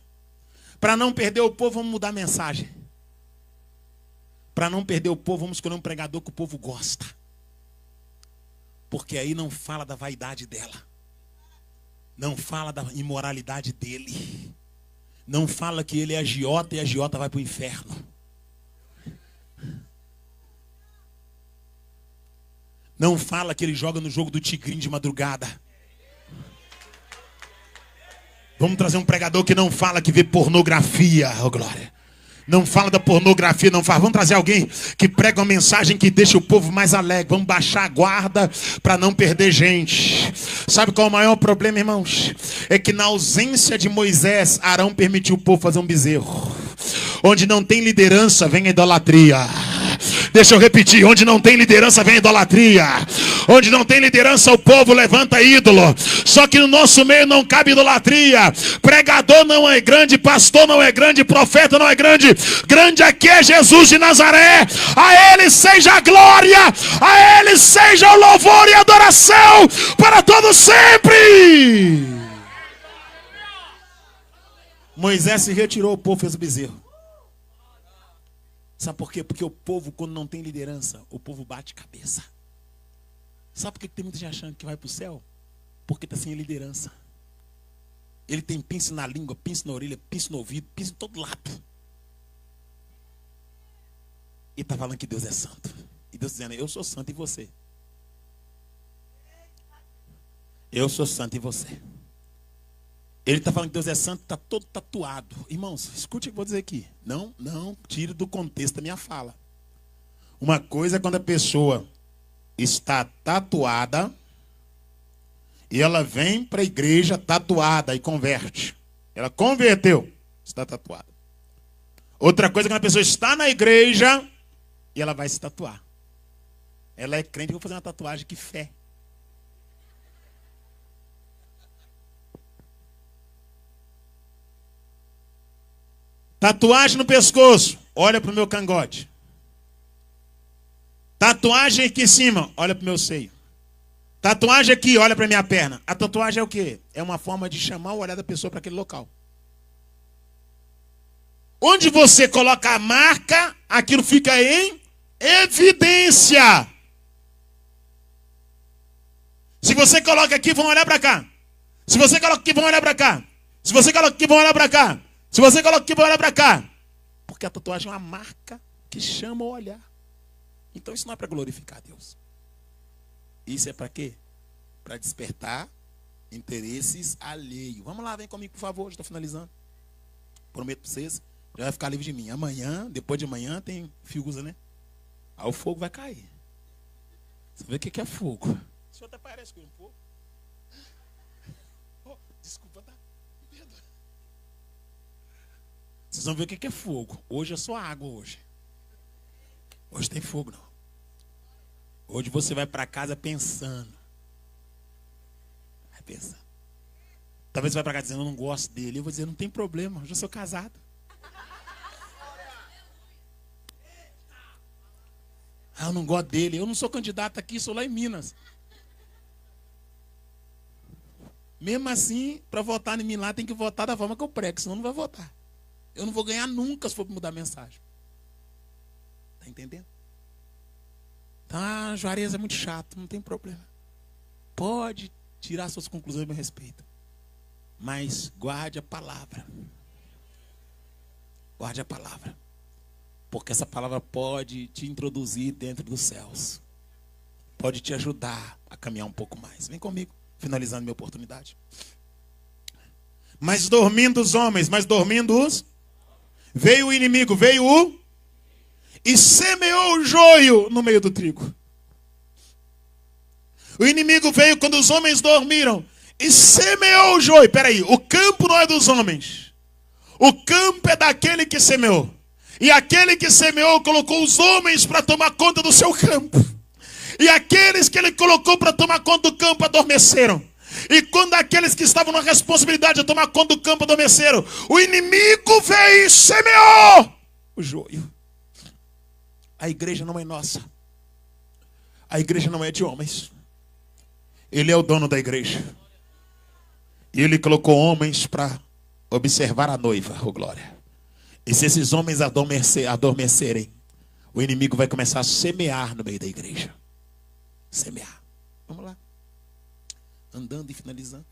Para não perder o povo, vamos mudar a mensagem. Para não perder o povo, vamos escolher um pregador que o povo gosta. Porque aí não fala da vaidade dela. Não fala da imoralidade dele. Não fala que ele é agiota e a agiota vai para o inferno. Não fala que ele joga no jogo do tigrinho de madrugada. Vamos trazer um pregador que não fala que vê pornografia, oh glória. Não fala da pornografia, não fala. Vamos trazer alguém que prega uma mensagem que deixa o povo mais alegre. Vamos baixar a guarda para não perder gente. Sabe qual é o maior problema, irmãos? É que na ausência de Moisés, Arão permitiu o povo fazer um bezerro. Onde não tem liderança, vem a idolatria. Deixa eu repetir, onde não tem liderança vem a idolatria. Onde não tem liderança o povo levanta ídolo. Só que no nosso meio não cabe idolatria. Pregador não é grande, pastor não é grande, profeta não é grande. Grande aqui é Jesus de Nazaré. A ele seja a glória, a ele seja o louvor e a adoração para todos sempre. Moisés se retirou, o povo fez o bezerro. Sabe por quê? Porque o povo, quando não tem liderança, o povo bate cabeça. Sabe por que tem muita gente achando que vai para o céu? Porque está sem liderança. Ele tem pince na língua, pince na orelha, pince no ouvido, pince em todo lado. E está falando que Deus é santo. E Deus dizendo, eu sou santo e você. Eu sou santo e você. Ele está falando que Deus é santo, está todo tatuado. Irmãos, escute o que eu vou dizer aqui. Não tire do contexto a minha fala. Uma coisa é quando a pessoa está tatuada e ela vem para a igreja tatuada e converte. Ela converteu, está tatuada. Outra coisa é quando a pessoa está na igreja e ela vai se tatuar. Ela é crente, eu vou fazer uma tatuagem, que fé. Tatuagem no pescoço, olha para o meu cangote. Tatuagem aqui em cima, olha para o meu seio. Tatuagem aqui, olha para a minha perna. A tatuagem é o quê? É uma forma de chamar o olhar da pessoa para aquele local. Onde você coloca a marca, aquilo fica em evidência. Se você coloca aqui, vão olhar para cá. Se você coloca aqui, vão olhar para cá. Se você coloca aqui, vão olhar para cá. Se você coloca aqui, vão olhar para cá. Porque a tatuagem é uma marca que chama o olhar. Então isso não é para glorificar a Deus. Isso é para quê? Para despertar interesses alheios. Vamos lá, vem comigo, por favor. Já estou finalizando. Prometo para vocês, já vai ficar livre de mim. Amanhã, depois de amanhã, tem fiusa, né? Aí o fogo vai cair. Você vê o que é fogo? O senhor até parece com um fogo. Oh, desculpa, tá? Vocês vão ver o que é fogo. Hoje é só água hoje. Hoje tem fogo não. Hoje você vai para casa pensando. Vai pensando. Talvez você vai para casa dizendo, eu não gosto dele. Eu vou dizer, não tem problema, eu já sou casado. Ah, eu não gosto dele. Eu não sou candidato aqui, sou lá em Minas. Mesmo assim, para votar em mim lá, tem que votar da forma que eu prego, senão não vai votar. Eu não vou ganhar nunca se for mudar a mensagem. Está entendendo? Tá, Juarez é muito chato, não tem problema. Pode tirar suas conclusões a meu respeito. Mas guarde a palavra. Guarde a palavra. Porque essa palavra pode te introduzir dentro dos céus. Pode te ajudar a caminhar um pouco mais. Vem comigo, finalizando minha oportunidade. Mas dormindo os homens, veio o inimigo, e semeou o joio no meio do trigo. O inimigo veio quando os homens dormiram e semeou o joio. Peraí, o campo não é dos homens. O campo é daquele que semeou. E aquele que semeou colocou os homens para tomar conta do seu campo. E aqueles que ele colocou para tomar conta do campo adormeceram. E quando aqueles que estavam na responsabilidade de tomar conta do campo adormeceram, o inimigo veio e semeou o joio. A igreja não é nossa. A igreja não é de homens. Ele é o dono da igreja. E ele colocou homens para observar a noiva, oh glória. E se esses homens adormecerem, o inimigo vai começar a semear no meio da igreja. Semear. Vamos lá. Andando e finalizando.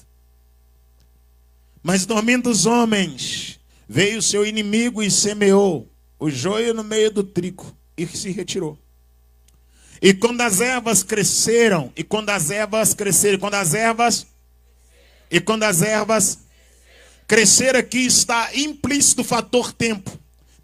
Mas dormindo os homens, veio o seu inimigo e semeou o joio no meio do trigo. E se retirou. E quando as ervas cresceram, crescer aqui está implícito o fator tempo.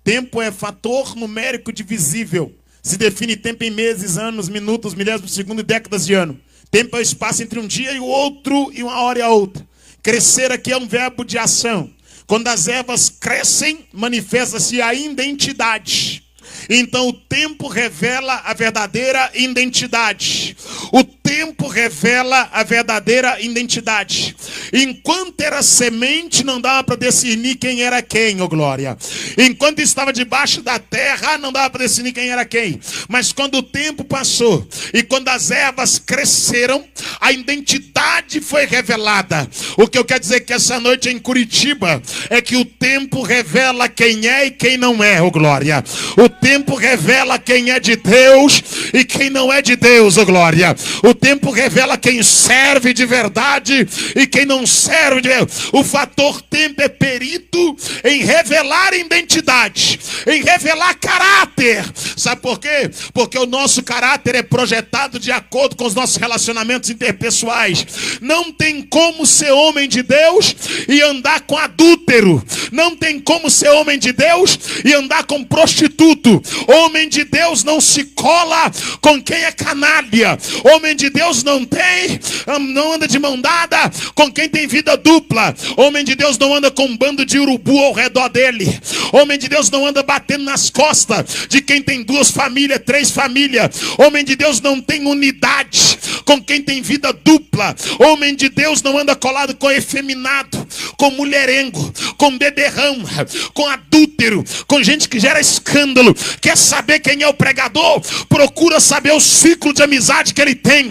Tempo é fator numérico divisível. Se define tempo em meses, anos, minutos, milésimos de segundo e décadas de ano. Tempo é o espaço entre um dia e o outro, e uma hora e a outra. Crescer aqui é um verbo de ação. Quando as ervas crescem, manifesta-se a identidade. Então o tempo revela a verdadeira identidade. O tempo revela a verdadeira identidade. Enquanto era semente, não dava para discernir quem era quem, oh glória. Enquanto estava debaixo da terra, não dava para discernir quem era quem. Mas quando o tempo passou e quando as ervas cresceram, a identidade foi revelada. O que eu quero dizer que essa noite em Curitiba é que o tempo revela quem é e quem não é, oh glória. O tempo tempo revela quem é de Deus e quem não é de Deus, oh glória. O tempo revela quem serve de verdade e quem não serve de verdade. O fator tempo é perito em revelar identidade, em revelar caráter. Sabe por quê? Porque o nosso caráter é projetado de acordo com os nossos relacionamentos interpessoais. Não tem como ser homem de Deus e andar com adúltero. Não tem como ser homem de Deus e andar com prostituto. Homem de Deus não se cola com quem é canalha. Homem de Deus não anda de mão dada com quem tem vida dupla. Homem de Deus não anda com um bando de urubu ao redor dele. Homem de Deus não anda batendo nas costas de quem tem 2 famílias, 3 famílias. Homem de Deus não tem unidade com quem tem vida dupla. Homem de Deus não anda colado com efeminado, com mulherengo, com beberrão, com adúltero, com gente que gera escândalo. Quer saber quem é o pregador? Procura saber o ciclo de amizade que ele tem.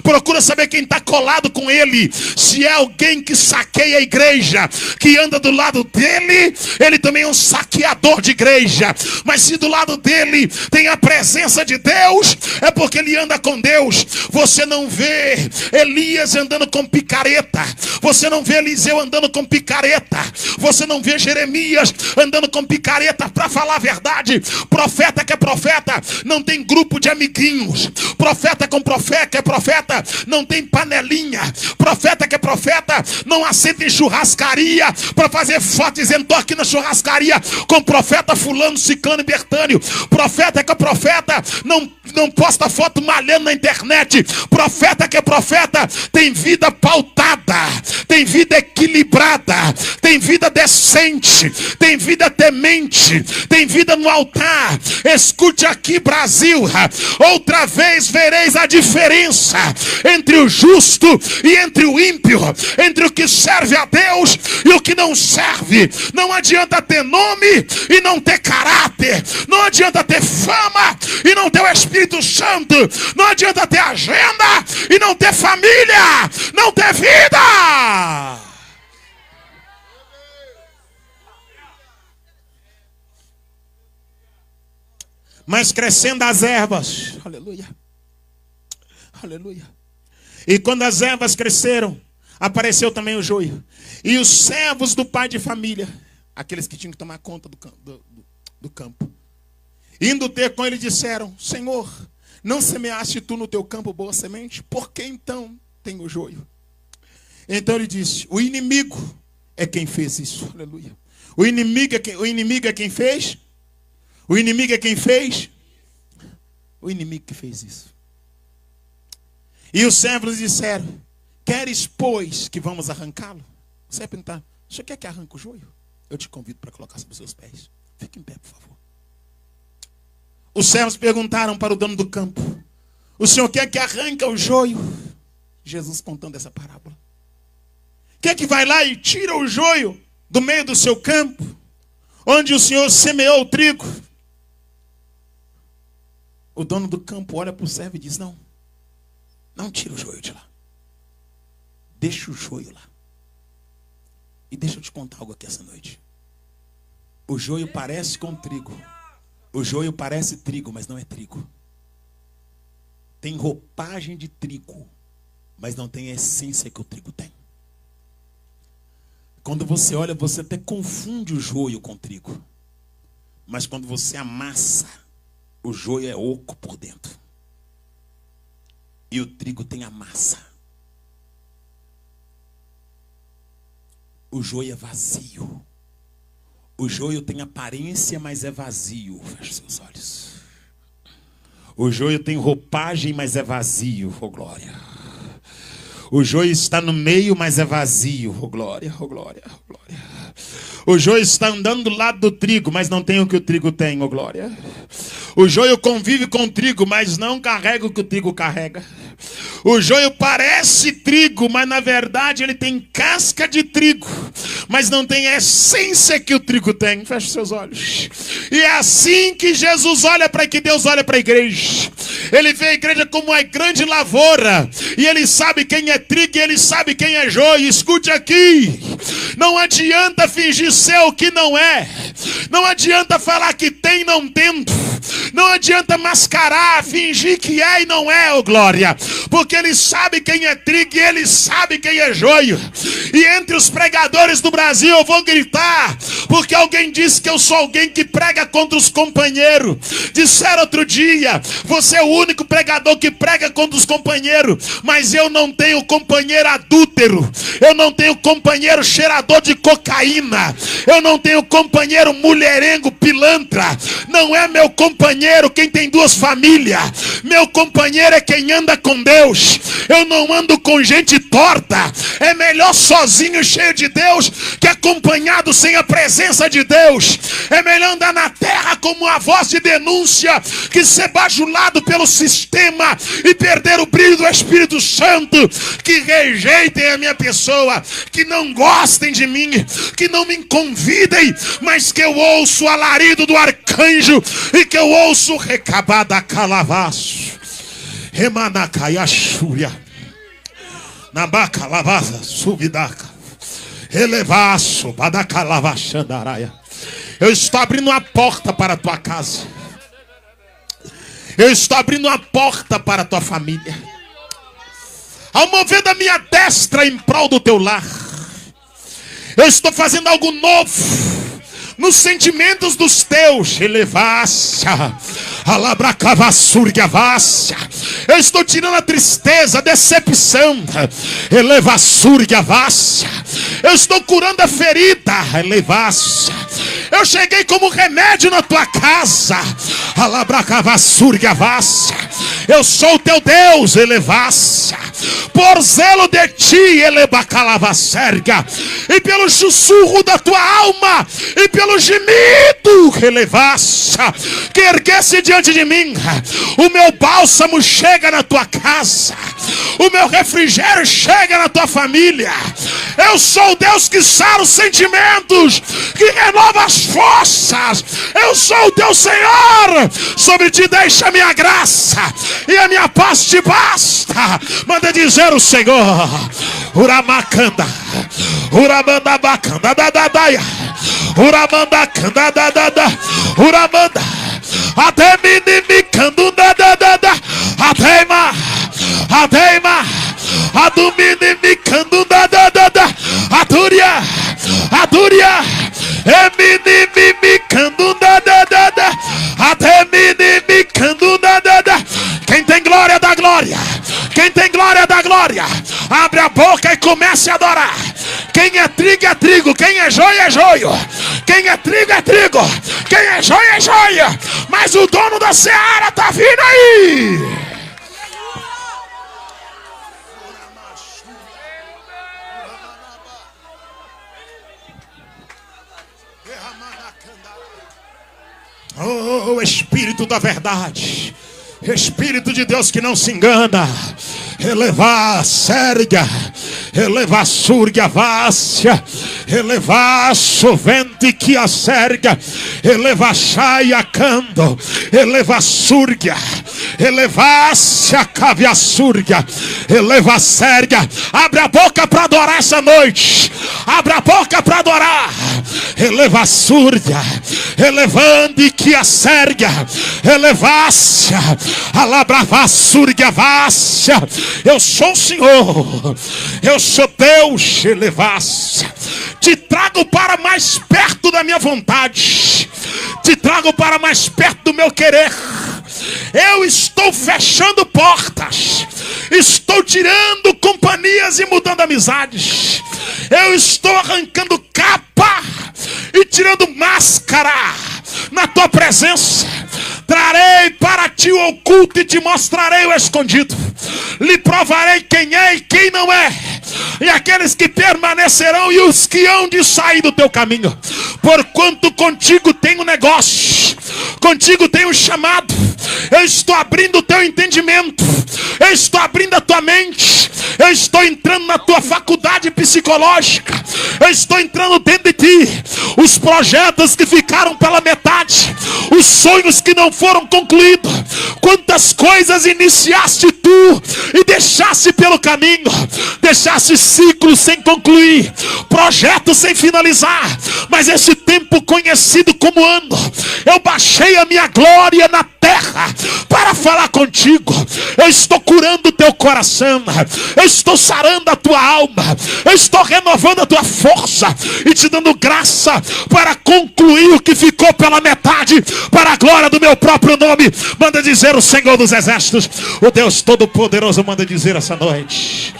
Procura saber quem está colado com ele. Se é alguém que saqueia a igreja, que anda do lado dele, ele também é um saqueador de igreja. Mas se do lado dele tem a presença de Deus, é porque ele anda com Deus. Você não vê Elias andando com picareta. Você não vê Eliseu andando com picareta. Você não vê Jeremias andando com picareta. Para falar a verdade, profeta que é profeta não tem grupo de amiguinhos. Profeta com profeta que é profeta não tem panelinha. Profeta que é profeta não assenta em churrascaria para fazer foto dizendo: tô aqui na churrascaria com profeta fulano, ciclano e bertânio. Profeta que é profeta não posta foto malhando na internet. Profeta que é profeta tem vida pautada, tem vida equilibrada, tem vida decente, tem vida temente, tem vida no altar. Escute aqui, Brasil, outra vez vereis a diferença entre o justo e entre o ímpio, entre o que serve a Deus e o que não serve. Não adianta ter nome e não ter caráter. Não adianta ter fama e não ter o Espírito Santo. Não adianta ter agenda e não ter família, não ter vida. Mas crescendo as ervas, aleluia, aleluia. E quando as ervas cresceram, apareceu também o joio. E os servos do pai de família, aqueles que tinham que tomar conta do campo, indo ter com ele, disseram: Senhor, não semeaste tu no teu campo boa semente? Por que então tem o joio? Então ele disse: o inimigo é quem fez isso. Aleluia. O inimigo é quem fez? O inimigo é quem fez? O inimigo que fez isso. E os servos disseram: queres, pois, que vamos arrancá-lo? Você vai perguntar: o senhor quer que arranque o joio? Eu te convido para colocar sobre os seus pés. Fique em pé, por favor. Os servos perguntaram para o dono do campo: o senhor quer que arranque o joio? Jesus contando essa parábola. Quer que vai lá e tira o joio do meio do seu campo, onde o senhor semeou o trigo? O dono do campo olha para o servo e diz: não tira o joio de lá. Deixa o joio lá. E deixa eu te contar algo aqui essa noite. O joio parece com trigo. O joio parece trigo, mas não é trigo. Tem roupagem de trigo, mas não tem a essência que o trigo tem. Quando você olha, você até confunde o joio com o trigo. Mas quando você amassa, o joio é oco por dentro. E o trigo tem a massa. O joio é vazio. O joio tem aparência, mas é vazio. Feche seus olhos. O joio tem roupagem, mas é vazio. Oh, glória. O joio está no meio, mas é vazio. Oh, glória, oh, glória, oh, glória. O joio está andando do lado do trigo, mas não tem o que o trigo tem. Oh, glória. O joio convive com o trigo, mas não carrega o que o trigo carrega. O joio parece trigo, mas na verdade ele tem casca de trigo, mas não tem a essência que o trigo tem. Feche seus olhos. E é assim que Jesus olha para que Deus olha para a igreja. Ele vê a igreja como uma grande lavoura, e ele sabe quem é trigo e ele sabe quem é joio. Escute aqui, não adianta fingir ser o que não é. Não adianta falar que tem não tendo. Não adianta mascarar, fingir que é e não é, ô glória. Porque ele sabe quem é trigo e ele sabe quem é joio. E entre os pregadores do Brasil eu vou gritar, porque alguém disse que eu sou alguém que prega contra os companheiros. Disseram outro dia, você é o único pregador que prega contra os companheiros. Mas eu não tenho companheiro adúltero. Eu não tenho companheiro cheirador de cocaína. Eu não tenho companheiro mulherengo pilantra. Não é meu companheiro quem tem duas famílias. Meu companheiro é quem anda com Deus. Eu não ando com gente torta. É melhor sozinho cheio de Deus que acompanhado sem a presença de Deus. É melhor andar na terra como uma voz de denúncia que ser bajulado pelo sistema e perder o brilho do Espírito Santo. Que rejeitem a minha pessoa, que não gostem de mim, que não me convidem, mas que eu ouço o alarido do arcanjo e que eu ouço o recabada calavaço. Remanacaiaxúria. Nabaca lavaza subidaca. Elevaço badacalavaxandaraia. Eu estou abrindo uma porta para a tua casa. Eu estou abrindo uma porta para a tua família. Ao mover da minha destra em prol do teu lar, eu estou fazendo algo novo nos sentimentos dos teus. Elevácia, alabracavassurgavácia. Eu estou tirando a tristeza, a decepção. Elevasurgavácia. Eu estou curando a ferida. Elevácia. Eu cheguei como remédio na tua casa. Alabracavassurgavácia. Eu sou o teu Deus. Elevácia. Por zelo de ti, elebacalavacerga. E pelo sussurro da tua alma, e pelo gemido, elevaça, que erguesse diante de mim, o meu bálsamo chega na tua casa, o meu refrigério chega na tua família. Eu sou o Deus que sara os sentimentos, que renova as forças. Eu sou o teu Senhor. Sobre ti deixa a minha graça, e a minha paz te basta. Manda dizer o Senhor. Uramacanda, uramanda bacanda, dadadaia, uramanda canda, dadada, uramanda, até minimicando, dadada, ateima, ateima, aduminimicando, dadada, atúria, atúria, eminimicando, dadada, até minimicando, dadada. Quem tem glória da glória, quem tem glória da glória, abre a boca e comece a adorar. Quem é trigo, quem é joio é joio. Quem é trigo, quem é joio é joio. Mas o dono da seara está vindo aí. Oh, Espírito da verdade, Espírito de Deus que não se engana. Elevar, serga, elevar, surga, vácia, elevar, sovente que a serga, elevar, chaia, cando, elevar, surga, elevar, se acave a surga, elevar, serga. Abre a boca para adorar essa noite. Abre a boca para adorar. Eleva, surga, elevando que a serga, elevácia, alabrava, surga, vácia. Eu sou o Senhor, eu sou Deus, elevácia. Te trago para mais perto da minha vontade, te trago para mais perto do meu querer. Eu estou fechando portas, estou tirando companhias e mudando amizades. Eu estou arrancando capa e tirando máscara na tua presença. Trarei para ti o oculto e te mostrarei o escondido. Lhe provarei quem é e quem não é, e aqueles que permanecerão e os que hão de sair do teu caminho. Porquanto contigo tem um negócio, contigo tem um chamado. Eu estou abrindo o teu entendimento, eu estou abrindo a tua mente, eu estou entrando na tua faculdade psicológica, eu estou entrando dentro de ti. Os projetos que ficaram pela metade, os sonhos que não foram concluídos, quantas coisas iniciaste tu tu e deixasse pelo caminho, deixasse ciclos sem concluir, projetos sem finalizar, mas esse tempo conhecido como ano, eu baixei a minha glória na terra para falar contigo. Eu estou curando o teu coração, eu estou sarando a tua alma, eu estou renovando a tua força e te dando graça para concluir o que ficou pela metade, para a glória do meu próprio nome. Manda dizer o Senhor dos Exércitos, o Deus Todo-Poderoso, manda dizer essa noite,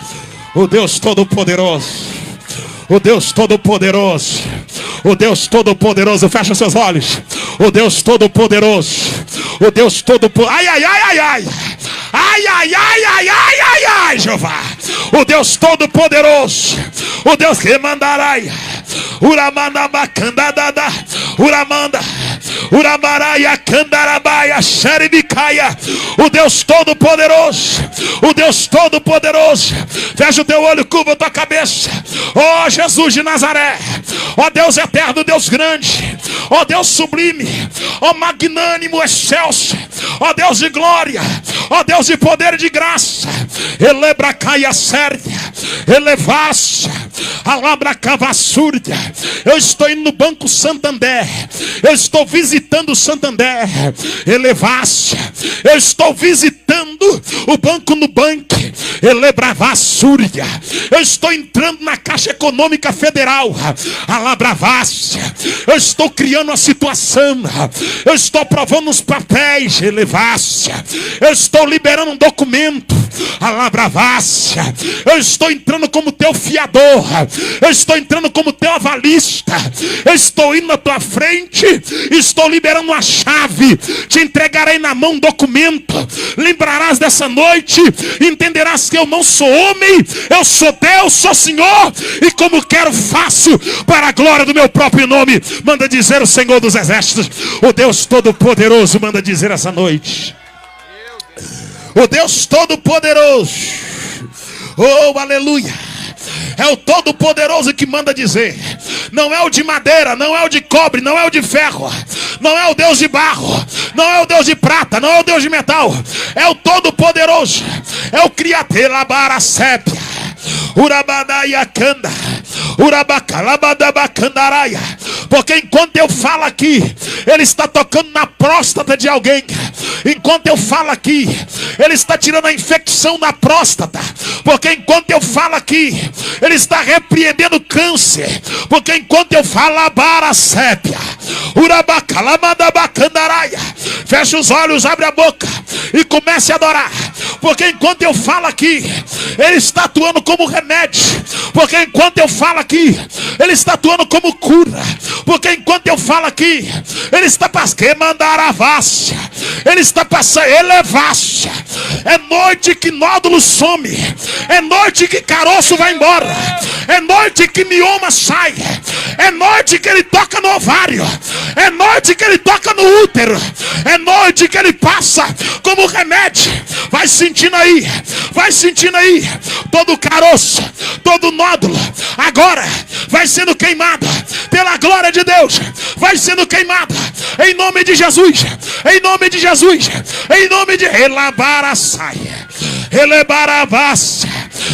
o Deus Todo-Poderoso, o Deus Todo-Poderoso, o Deus Todo-Poderoso, fecha seus olhos, o Deus Todo-Poderoso, o Deus Todo-Poderoso, ai, ai, ai, ai, ai, ai, ai, ai, ai, ai, ai, ai, Jeová, o Deus Todo-Poderoso, o Deus que mandarai, Uramandabacandadada, Uramanda, Uramaraia, Candarabaia, Xeribicaia, o Deus Todo-Poderoso, o Deus Todo-Poderoso, fecha o teu olho, curva a tua cabeça, ó Jesus de Nazaré, ó Deus eterno, Deus grande, ó Deus sublime, ó magnânimo, excelso, ó Deus de glória, ó Deus de poder e de graça, elebracaia sérvia, elevaça, alabracavassúrdia. Eu estou indo no Banco Santander, eu estou visitando o Santander, elevaça, eu estou visitando o Banco Nubank, elebravassúrdia, eu estou entrando na Caixa Econômica Federal, alabravaça, eu estou criando uma situação, eu estou aprovando os papéis, elevaça, eu estou liberando um documento, alabravaça, eu estou entrando como teu fiador, eu estou entrando como teu avalista, eu estou indo na tua frente, estou liberando uma chave, te entregarei na mão um documento, lembrarás dessa noite, entenderás que eu não sou homem, eu sou Deus, sou Senhor, e como quero faço para a glória do meu próprio nome. Manda dizer o Senhor dos Exércitos, o Deus Todo-Poderoso, manda dizer essa noite, o Deus Todo-Poderoso, oh aleluia, é o Todo-Poderoso que manda dizer, não é o de madeira, não é o de cobre, não é o de ferro, não é o Deus de barro, não é o Deus de prata, não é o Deus de metal, é o Todo-Poderoso, é o Criador, Labaracépia, Urabadaiacanda, Urabacalabadabacandaraia, porque enquanto eu falo aqui, ele está tocando na próstata de alguém, enquanto eu falo aqui, ele está tirando a infecção da próstata, porque enquanto eu falo aqui, ele está repreendendo câncer, porque enquanto eu falo, Labaracépia, Urabacalabadabacandaraia, fecha os olhos, abre a boca e comece a adorar, porque enquanto eu falo aqui, ele está atuando como remédio, porque enquanto eu falo aqui, ele está atuando como cura, porque enquanto eu falo aqui, ele está passando, ele está passando, elevácia, é noite que nódulo some, é noite que caroço vai embora, é noite que mioma sai, é noite que ele toca no ovário, é noite que ele toca no útero, é noite que ele passa como remédio. Vai sentindo aí, todo caroço, todo nódulo, agora vai sendo queimado pela glória de Deus, vai sendo queimado em nome de Jesus, em nome de Jesus, em nome de Elabaraçaia, Elebaravassa,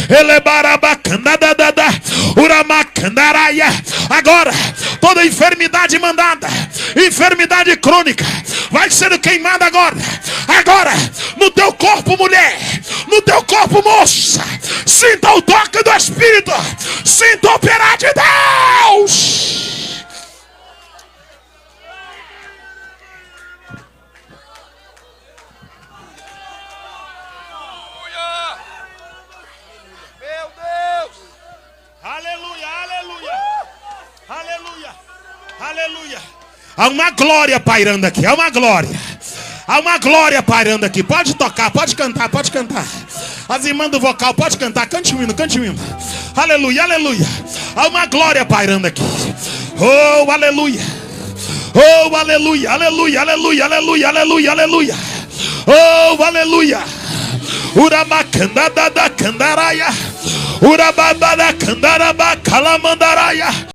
Elebarabacandadadada, Uramacandaraia. Agora toda enfermidade mandada, enfermidade crônica, vai sendo queimada agora, no teu corpo, mulher, no teu corpo, moça. Sinta o toque do Espírito, sinta o operar de Deus. Meu Deus! Aleluia, aleluia, aleluia, aleluia. Há uma glória pairando aqui, há uma glória. Há uma glória pairando aqui. Pode tocar, pode cantar, pode cantar. As irmãs do vocal, pode cantar. Cante um hino, cante um hino. Aleluia, aleluia. Há uma glória pairando aqui. Oh, aleluia. Oh, aleluia, aleluia, aleluia, aleluia, aleluia, aleluia. Oh, aleluia. Urabacandada candaraia. Urababada candaraba calamandaraia.